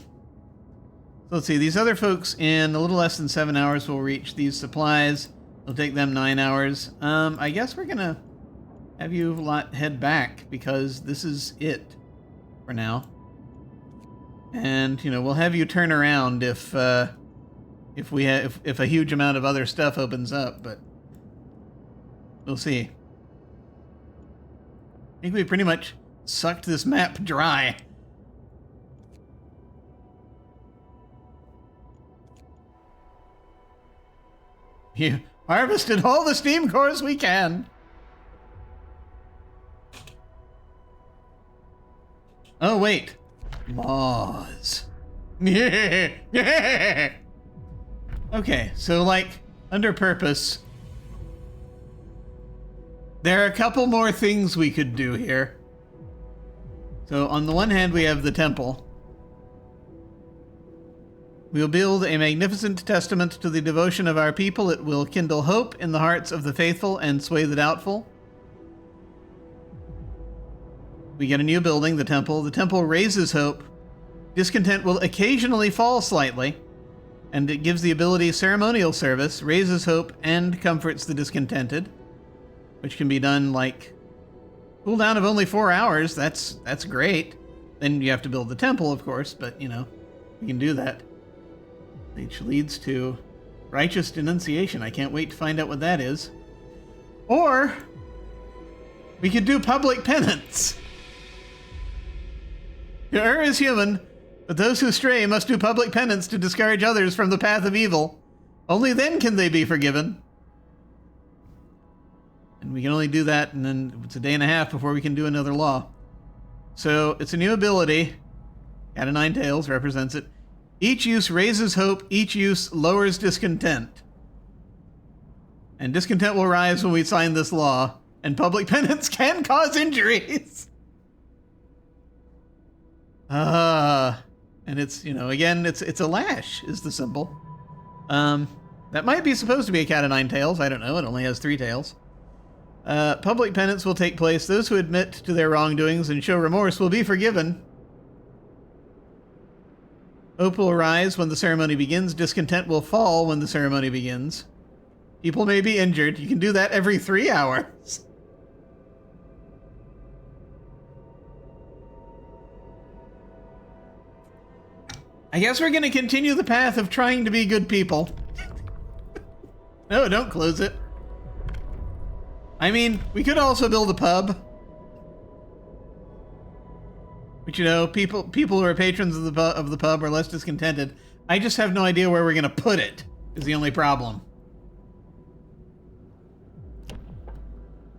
let's see. These other folks in a little less than 7 hours will reach these supplies. It'll take them 9 hours. I guess we're gonna have you lot head back because this is it for now. And you know we'll have you turn around if a huge amount of other stuff opens up, but we'll see. I think we pretty much sucked this map dry. You harvested all the steam cores we can. Oh, wait. Laws. Okay, so like, under purpose, there are a couple more things we could do here. So on the one hand, we have the temple. We'll build a magnificent testament to the devotion of our people. It will kindle hope in the hearts of the faithful and sway the doubtful. We get a new building, the temple. The temple raises hope. Discontent will occasionally fall slightly. And it gives the ability ceremonial service, raises hope, and comforts the discontented. Which can be done like cooldown of only 4 hours. That's great. Then you have to build the temple, of course, but you know, you can do that. Which leads to righteous denunciation. I can't wait to find out what that is. Or we could do public penance. To err is human, but those who stray must do public penance to discourage others from the path of evil. Only then can they be forgiven. And we can only do that, and then it's a day and a half before we can do another law. So it's a new ability. Cat of Nine Tails represents it. Each use raises hope, each use lowers discontent. And discontent will rise when we sign this law, and public penance can cause injuries. And it's, again, it's a lash is the symbol. That might be supposed to be a cat of nine tails. I don't know. It only has 3 tails. Public penance will take place. Those who admit to their wrongdoings and show remorse will be forgiven. Hope will rise when the ceremony begins. Discontent will fall when the ceremony begins. People may be injured. You can do that every 3 hours. I guess we're going to continue the path of trying to be good people. No, don't close it. I mean, we could also build a pub. But people who are patrons of the pub are less discontented. I just have no idea where we're going to put it, is the only problem.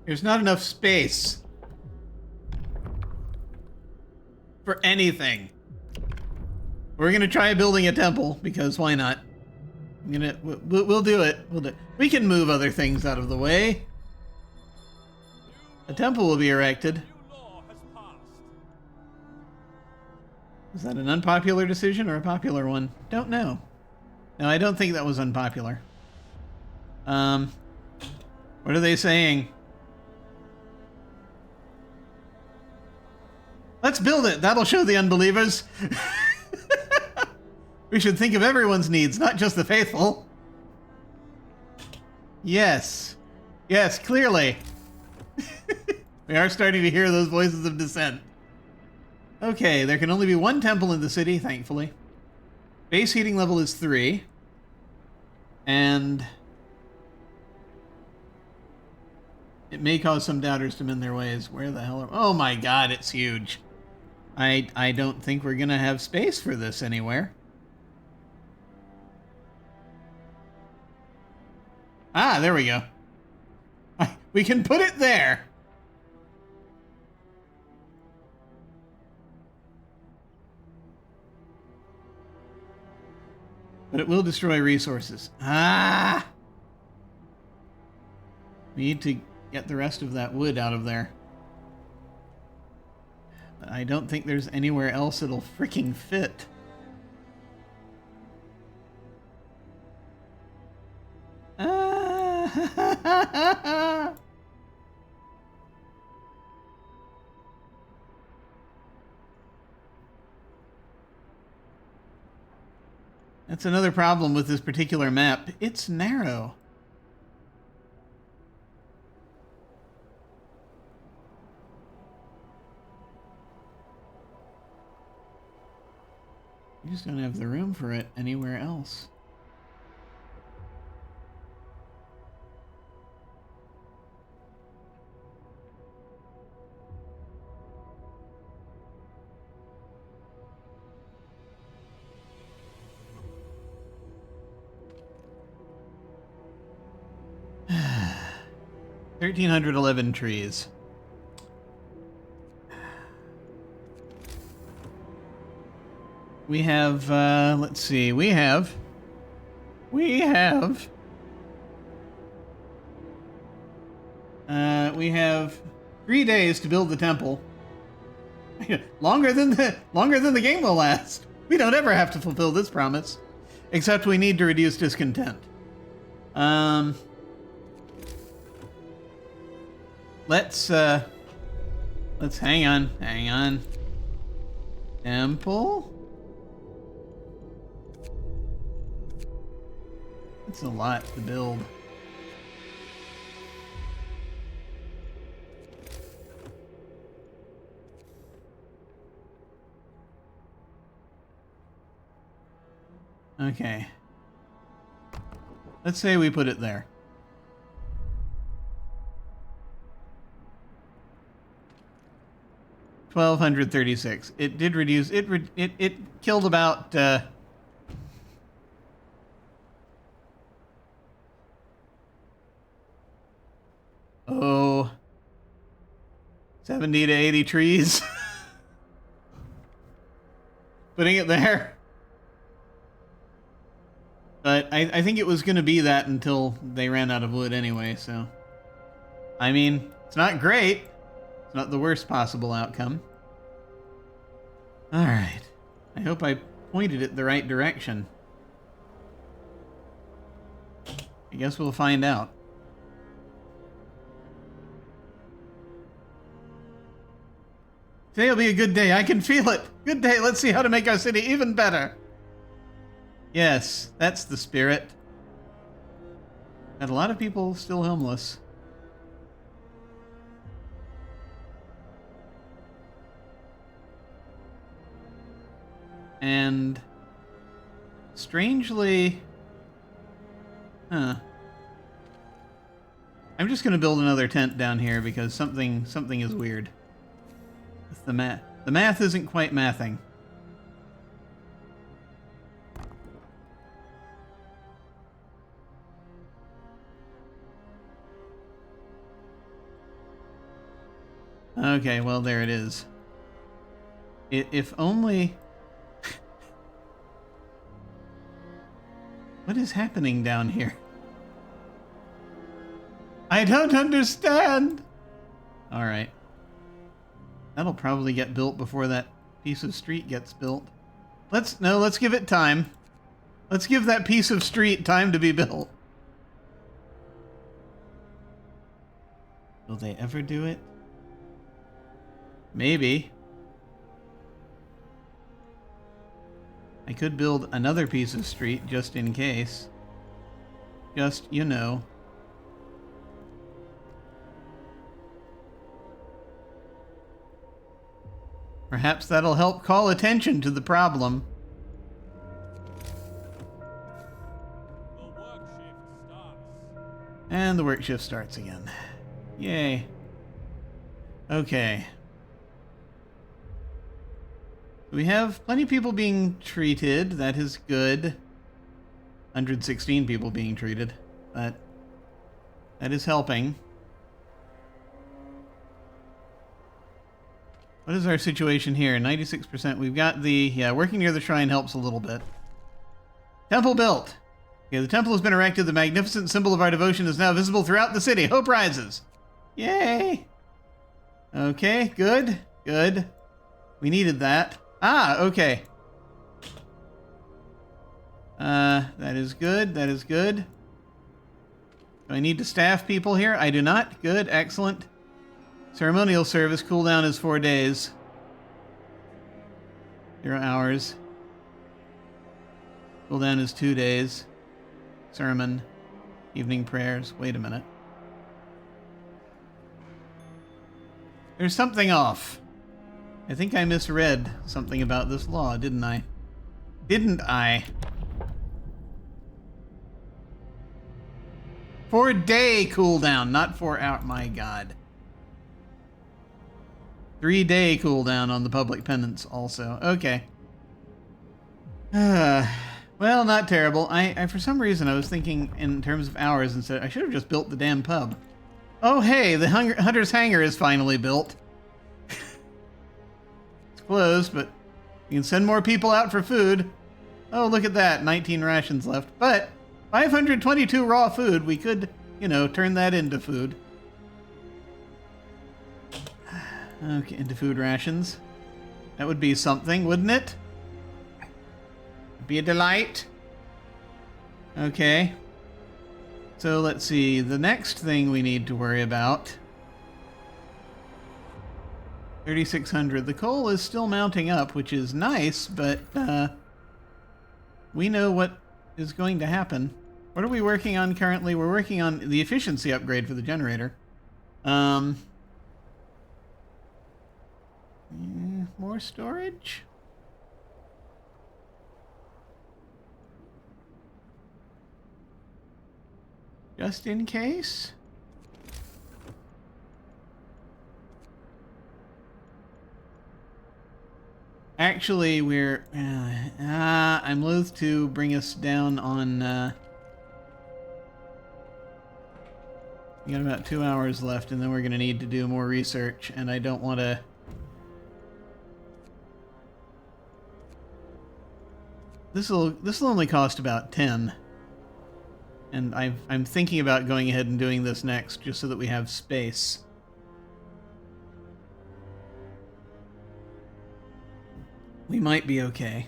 There's not enough space for anything. We're going to try building a temple, because why not? We'll do it. We can move other things out of the way. A temple will be erected. New law has passed. Is that an unpopular decision or a popular one? Don't know. No, I don't think that was unpopular. What are they saying? Let's build it. That'll show the unbelievers. We should think of everyone's needs, not just the faithful. Yes. Yes, clearly. We are starting to hear those voices of dissent. Okay, there can only be 1 temple in the city, thankfully. Base heating level is 3. And it may cause some doubters to mend their ways. Where the hell are... Oh my god, it's huge. I don't think we're gonna have space for this anywhere. Ah, there we go. We can put it there. But it will destroy resources. Ah! We need to get the rest of that wood out of there. But I don't think there's anywhere else it'll freaking fit. That's another problem with this particular map. It's narrow. You just don't have the room for it anywhere else. $1,311 trees. We have, let's see, we have 3 days to build the temple. longer than the game will last. We don't ever have to fulfill this promise, except we need to reduce discontent. Let's hang on. Temple? That's a lot to build. Okay. Let's say we put it there. 1,236. It did reduce. It killed about. Oh, 70 to 80 trees. Putting it there. But I think it was going to be that until they ran out of wood anyway, so. I mean, it's not great. It's not the worst possible outcome. Alright. I hope I pointed it the right direction. I guess we'll find out. Today'll be a good day. I can feel it. Good day. Let's see how to make our city even better. Yes, that's the spirit. Got a lot of people still homeless. And strangely, I'm just gonna build another tent down here because something is weird. The math isn't quite mathing. Okay, well, there it is. If only... What is happening down here? I don't understand! Alright. That'll probably get built before that piece of street gets built. Let's give it time. Let's give that piece of street time to be built. Will they ever do it? Maybe. I could build another piece of street just in case. Just, you know. Perhaps that'll help call attention to the problem. The work shift starts. And the work shift starts again. Yay. Okay. We have plenty of people being treated. That is good. 116 people being treated. But that is helping. What is our situation here? 96%. We've got the... Yeah, working near the shrine helps a little bit. Temple built. Okay, the temple has been erected. The magnificent symbol of our devotion is now visible throughout the city. Hope rises. Yay! Okay, good. Good. We needed that. Ah, okay. That is good. That is good. Do I need to staff people here? I do not. Good. Excellent. Ceremonial service. Cooldown is 4 days. 0 hours. Cooldown is 2 days. Sermon. Evening prayers. Wait a minute. There's something off. I think I misread something about this law, didn't I? Didn't I? 4-day cooldown, not 4 hour. My God. 3-day cooldown on the public penance also. Okay. Well, not terrible. I for some reason I was thinking in terms of hours instead. I should have just built the damn pub. Oh hey, the Hunter's Hangar is finally built. It's closed, but you can send more people out for food. Oh, look at that, 19 rations left. But 522 raw food, we could, you know, turn that into food. Okay, into food rations. That would be something, wouldn't it? Be a delight. Okay. So let's see, the next thing we need to worry about. 3,600. The coal is still mounting up, which is nice, but we know what is going to happen. What are we working on currently? We're working on the efficiency upgrade for the generator. More storage? Just in case? Actually, we're... I'm loath to bring us down on... we got about 2 hours left, and then we're going to need to do more research, and I don't want to... This'll only cost about 10. And I'm thinking about going ahead and doing this next, just so that we have space. We might be okay.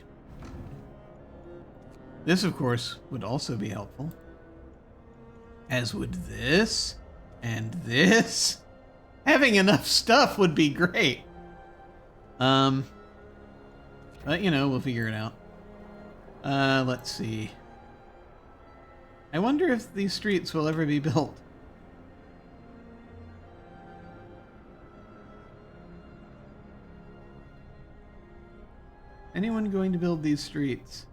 This, of course, would also be helpful. As would this, and this. Having enough stuff would be great. But, you know, we'll figure it out. Let's see. I wonder if these streets will ever be built. Anyone going to build these streets?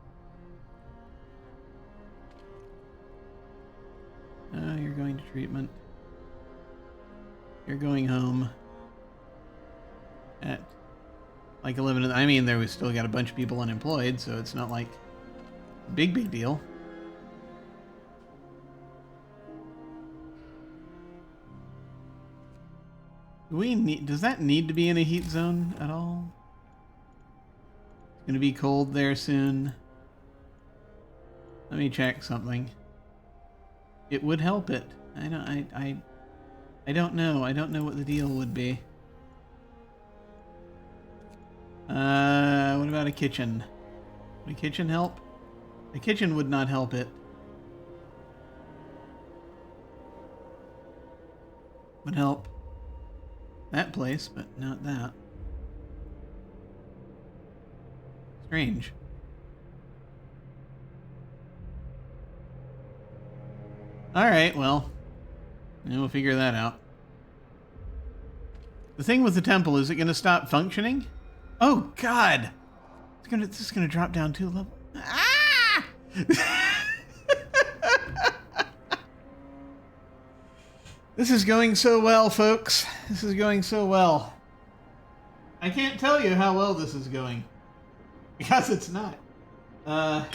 You're going to treatment. You're going home. At like 11. I mean, we still got a bunch of people unemployed, so it's not like a big deal. Does that need to be in a heat zone at all? It's gonna be cold there soon. Let me check something. It would help it. I don't know. I don't know what the deal would be. What about a kitchen? Would a kitchen help? The kitchen would not help it. Would help that place, but not that. Strange. Alright, well, we'll figure that out. The thing with the temple, is it going to stop functioning? Oh, God! This is going to drop down 2 levels. Ah! This is going so well, folks. This is going so well. I can't tell you how well this is going. Because it's not. I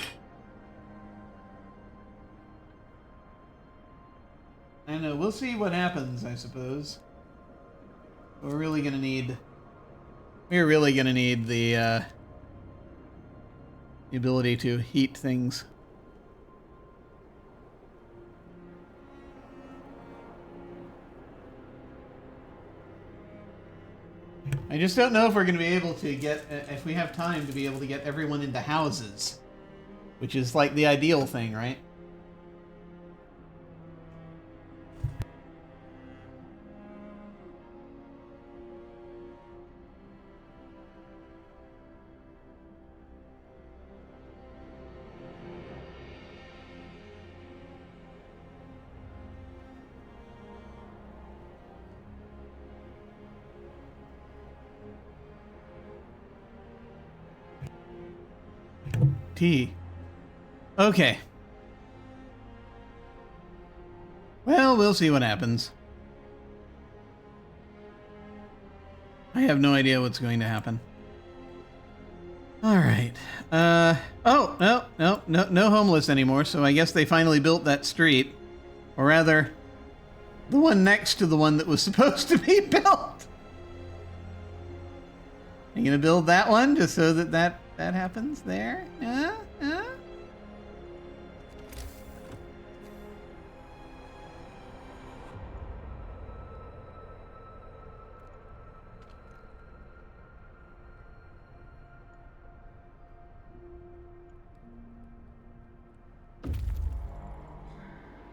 know, we'll see what happens, I suppose. We're really gonna need the ability to heat things. I just don't know if we're gonna be able to get, if we have time to be able to get everyone into houses, which is like the ideal thing, right? T. Okay. Well, we'll see what happens. I have no idea what's going to happen. Alright. Oh, no homeless anymore, so I guess they finally built that street. Or rather, the one next to the one that was supposed to be built. Are you gonna build that one just so that happens there?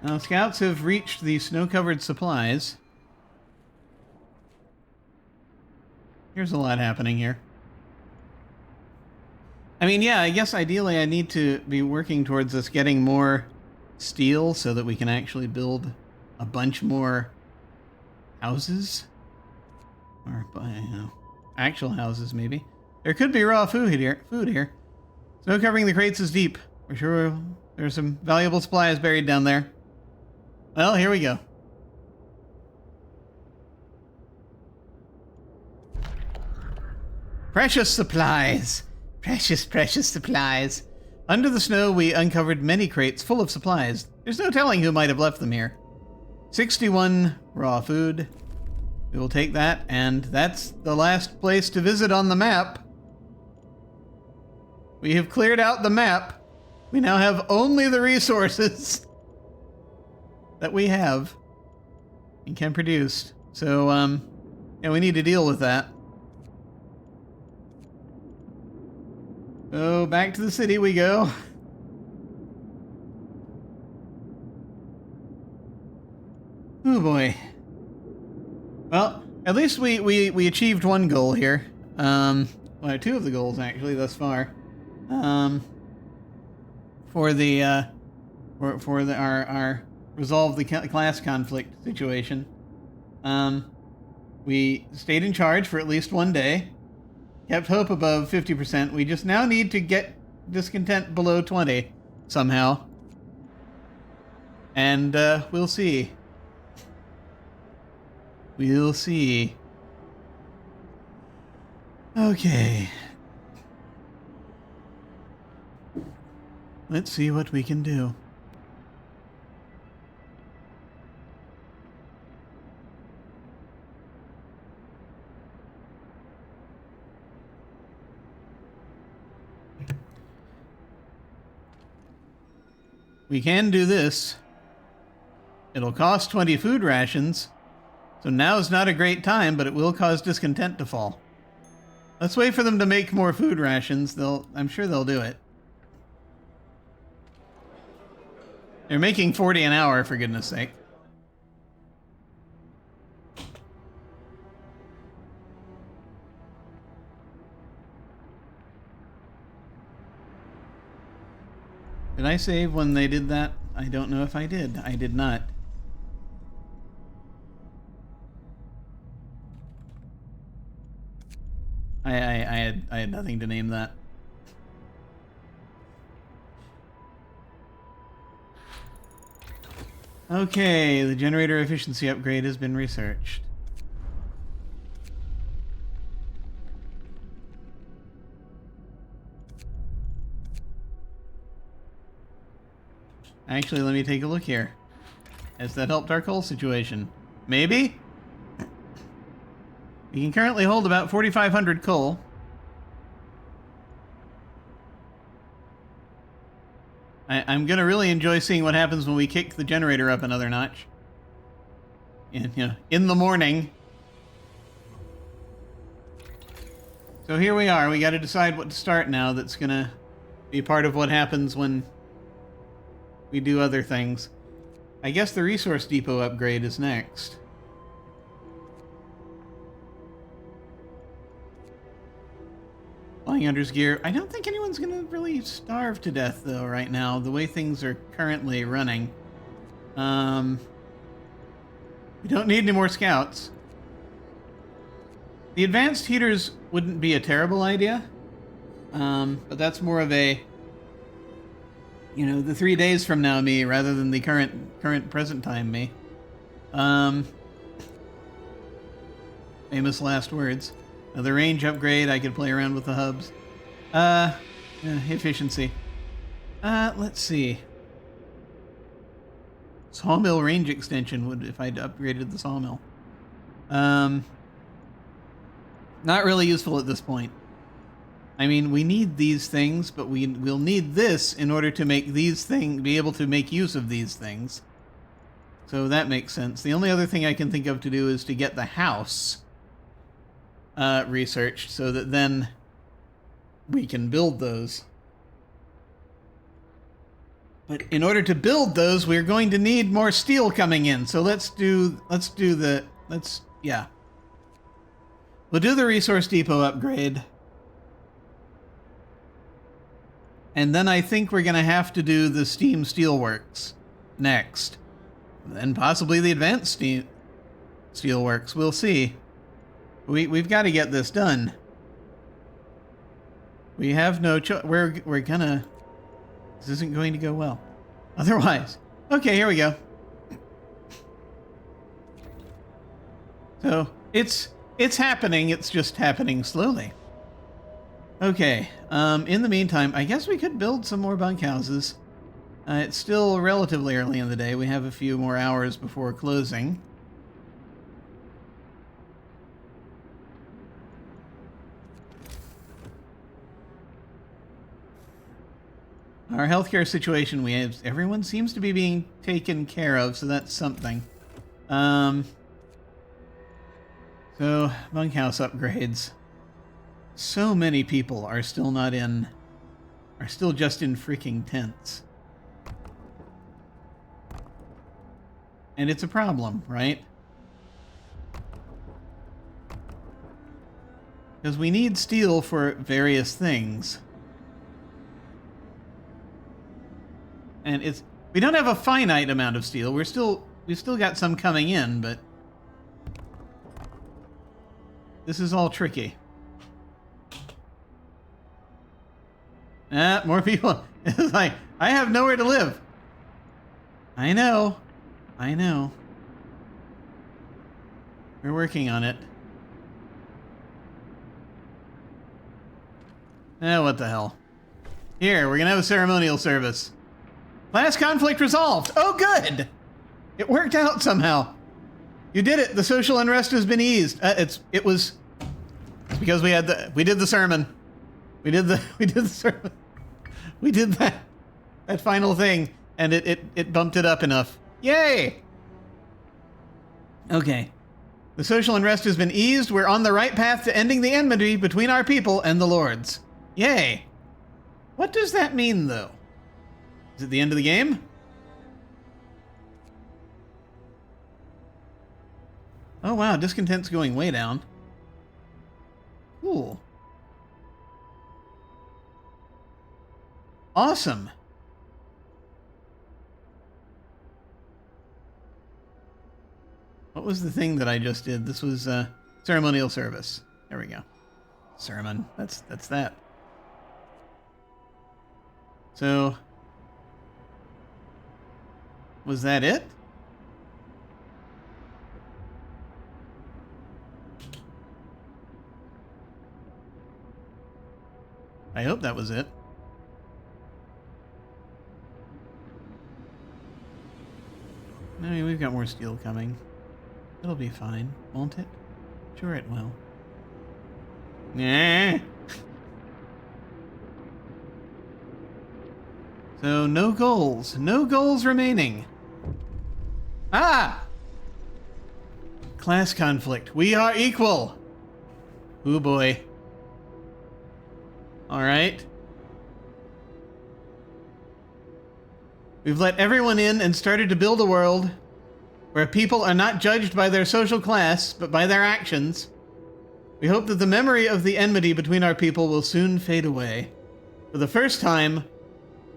Now, scouts have reached the snow-covered supplies. There's a lot happening here. I mean, yeah, I guess ideally I need to be working towards us getting more steel so that we can actually build a bunch more houses. Or, you know, actual houses, maybe. There could be raw food here. Snow covering the crates is deep. We're sure there's some valuable supplies buried down there. Well, here we go. Precious supplies. Precious supplies. Under the snow, we uncovered many crates full of supplies. There's no telling who might have left them here. 61 raw food. We will take that, and that's the last place to visit on the map. We have cleared out the map. We now have only the resources that we have and can produce. So, yeah, we need to deal with that. So, back to the city we go. Oh boy. Well, at least we achieved one goal here. Well, two of the goals actually thus far. For the our resolve the class conflict situation. We stayed in charge for at least one day. Kept hope above 50%. We just now need to get discontent below 20 somehow. And we'll see. We'll see. Okay. Let's see what we can do. We can do this. It'll cost 20 food rations. So now's not a great time, but it will cause discontent to fall. Let's wait for them to make more food rations. I'm sure they'll do it. They're making 40 an hour, for goodness sake. Did I save when they did that? I don't know if I did. I did not. I had nothing to name that. Okay, the generator efficiency upgrade has been researched. Actually, let me take a look here. Has that helped our coal situation? Maybe? We can currently hold about 4,500 coal. I'm gonna really enjoy seeing what happens when we kick the generator up another notch. In the morning. So here we are. We got to decide what to start now. That's gonna be part of what happens when we do other things. I guess the resource depot upgrade is next. Flying Hunter's gear. I don't think anyone's gonna really starve to death though right now, the way things are currently running. We don't need any more scouts. The advanced heaters wouldn't be a terrible idea. But that's more of a, the 3 days from now me rather than the current present time me. Famous last words. Another range upgrade, I could play around with the hubs. Efficiency. Let's see. Sawmill range extension would, if I'd upgraded the sawmill. Not really useful at this point. I mean, we need these things, but we'll need this in order to make these things, be able to make use of these things. So that makes sense. The only other thing I can think of to do is to get the house researched so that then we can build those. But in order to build those, we're going to need more steel coming in. So We'll do the resource depot upgrade. And then I think we're going to have to do the steam steelworks next. Then possibly the advanced steam steelworks. We'll see. We've got to get this done. We have no choice. We're gonna... This isn't going to go well. Otherwise. Okay, here we go. So, it's happening. It's just happening slowly. Okay, in the meantime, I guess we could build some more bunkhouses. It's still relatively early in the day. We have a few more hours before closing. Our healthcare situation, everyone seems to be being taken care of, so that's something. So, bunkhouse upgrades. So many people are still just in freaking tents. And it's a problem, right? Because we need steel for various things. And we don't have a finite amount of steel. We've still got some coming in, but this is all tricky. More people. It's like, I have nowhere to live. I know. We're working on it. What the hell. Here, we're gonna have a ceremonial service. Class conflict resolved. Oh, good! It worked out somehow. You did it. The social unrest has been eased. It's because we did the sermon. We did the sermon. We did that final thing, and it bumped it up enough. Yay! Okay. The social unrest has been eased. We're on the right path to ending the enmity between our people and the Lords. Yay! What does that mean, though? Is it the end of the game? Oh wow, discontent's going way down. Cool. Awesome. What was the thing that I just did? This was ceremonial service. There we go. Sermon. That's that. So, was that it? I hope that was it. I mean, we've got more steel coming. It'll be fine, won't it? Sure it will. Nah. So, no goals. No goals remaining. Ah! Class conflict. We are equal! Ooh boy. Alright. We've let everyone in and started to build a world where people are not judged by their social class, but by their actions. We hope that the memory of the enmity between our people will soon fade away. For the first time,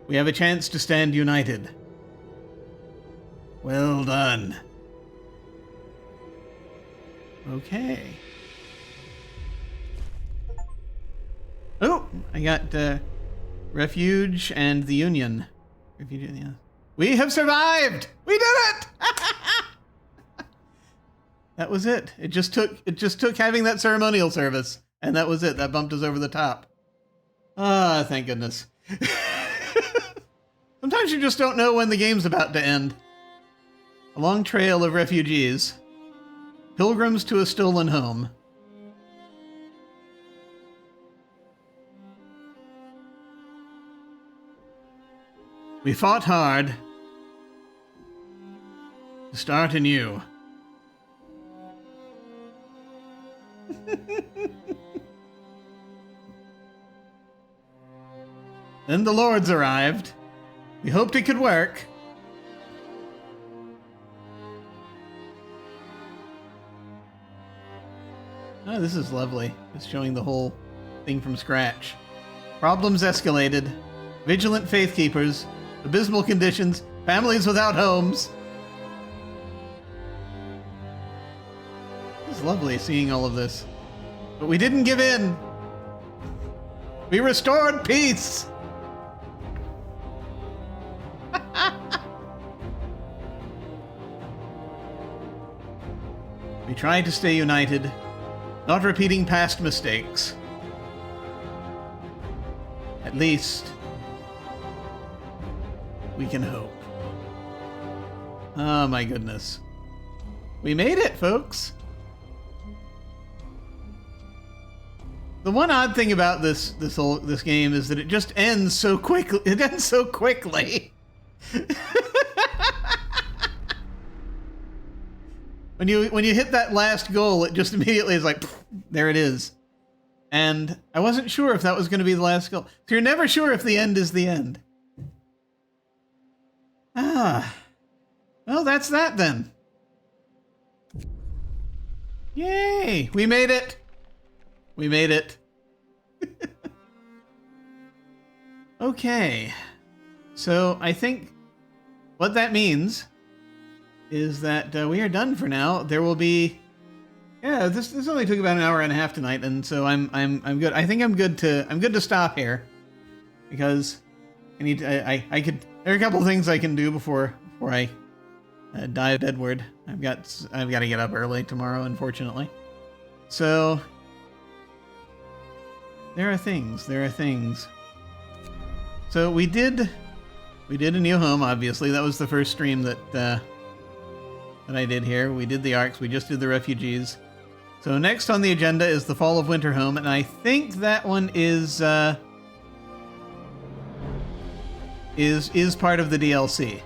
we have a chance to stand united. Well done. Okay. Oh, I got Refuge and the Union. Refuge, yeah. We have survived! We did it! That was it. It just took having that ceremonial service, and that was it. That bumped us over the top. Ah, thank goodness. Sometimes you just don't know when the game's about to end. A long trail of refugees. Pilgrims to a stolen home. We fought hard to start anew. Then the Lords arrived. We hoped it could work. Oh, this is lovely. It's showing the whole thing from scratch. Problems escalated. Vigilant faith keepers. Abysmal conditions. Families without homes. It's lovely seeing all of this. But we didn't give in. We restored peace. We tried to stay united, not repeating past mistakes. At least we can hope. Oh my goodness. We made it, folks. The one odd thing about this game is that it just ends so quickly. It ends so quickly. When you hit that last goal, it just immediately is like, there it is. And I wasn't sure if that was going to be the last goal. So you're never sure if the end is the end. Ah. Well, that's that then. Yay! We made it! We made it. Okay. So I think what that means is that we are done for now. There will be... Yeah, this only took about an hour and a half tonight, and so I'm good. I think I'm good to stop here because I could. There are a couple things I can do before I dive deadward. I've got to get up early tomorrow, unfortunately. So there are things. So we did a new home. Obviously, that was the first stream that I did here. We did the arcs. We just did the refugees. So next on the agenda is the Fall of Winter Home, and I think that one is part of the DLC.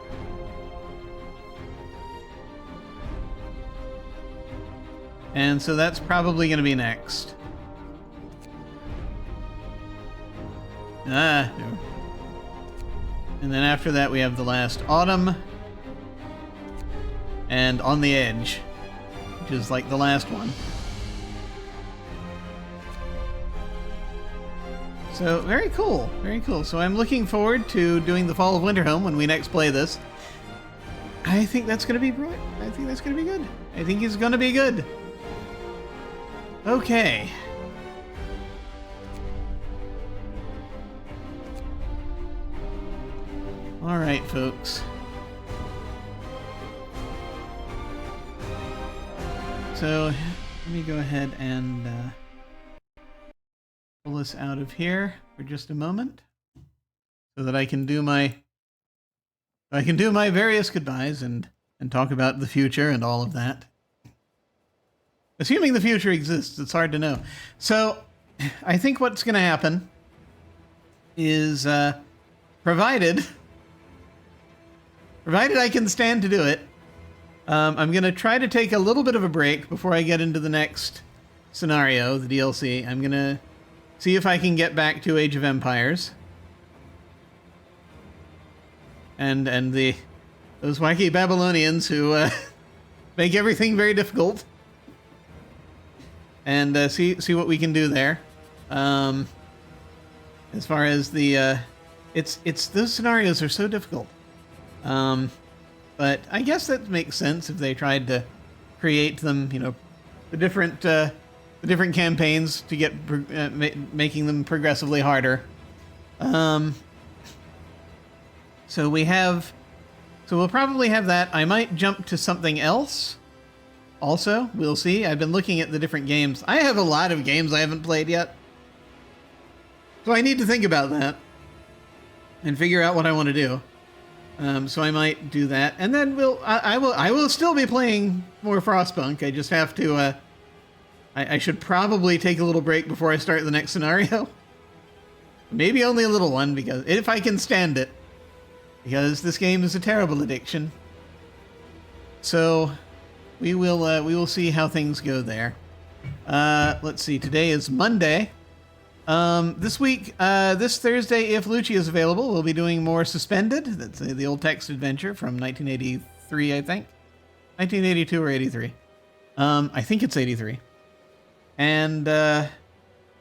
And so that's probably going to be next. No. And then after that we have The Last Autumn and On the Edge, which is like the last one. So very cool, very cool. So I'm looking forward to doing the Fall of Winter Home when we next play this. I think that's going to be brilliant. I think that's going to be good. I think it's going to be good. Okay. All right, folks. So let me go ahead and pull this out of here for just a moment so that I can do my various goodbyes and talk about the future and all of that. Assuming the future exists, it's hard to know. So I think what's going to happen is provided I can stand to do it, I'm going to try to take a little bit of a break before I get into the next scenario, the DLC. I'm going to see if I can get back to Age of Empires. And those wacky Babylonians who make everything very difficult. And see what we can do there. As far as the it's those scenarios are so difficult. But I guess that makes sense if they tried to create them, the different campaigns to get making them progressively harder. So we'll probably have that. I might jump to something else. Also, we'll see. I've been looking at the different games. I have a lot of games I haven't played yet. So I need to think about that and figure out what I want to do. So I might do that, and then I will still be playing more Frostpunk. I just have to. I should probably take a little break before I start the next scenario. Maybe only a little one, because if I can stand it, because this game is a terrible addiction. So we will see how things go there. Let's see. Today is Monday. This week, this Thursday, if Lucci is available, we'll be doing more Suspended. That's the old text adventure from 1983, I think. 1982 or 83. I think it's 83. And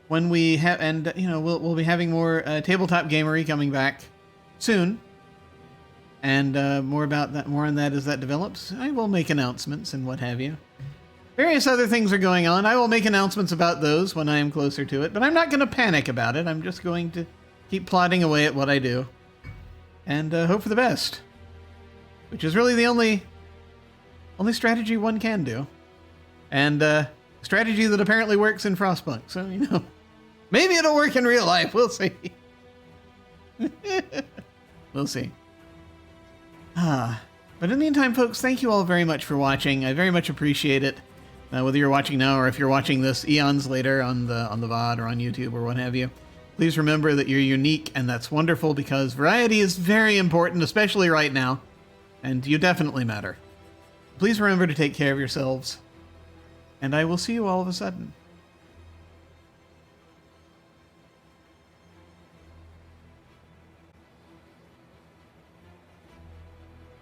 when we have, and we'll be having more tabletop gamery coming back soon. And more on that as that develops. I will make announcements and what have you. Various other things are going on. I will make announcements about those when I am closer to it, but I'm not going to panic about it. I'm just going to keep plodding away at what I do and hope for the best, which is really the only strategy one can do, and strategy that apparently works in Frostpunk. So maybe it'll work in real life. We'll see. We'll see. But in the meantime, folks, thank you all very much for watching. I very much appreciate it. Whether you're watching now or if you're watching this eons later on the VOD or on YouTube or what have you. Please remember that you're unique, and that's wonderful because variety is very important, especially right now, and you definitely matter. Please remember to take care of yourselves, and I will see you all of a sudden.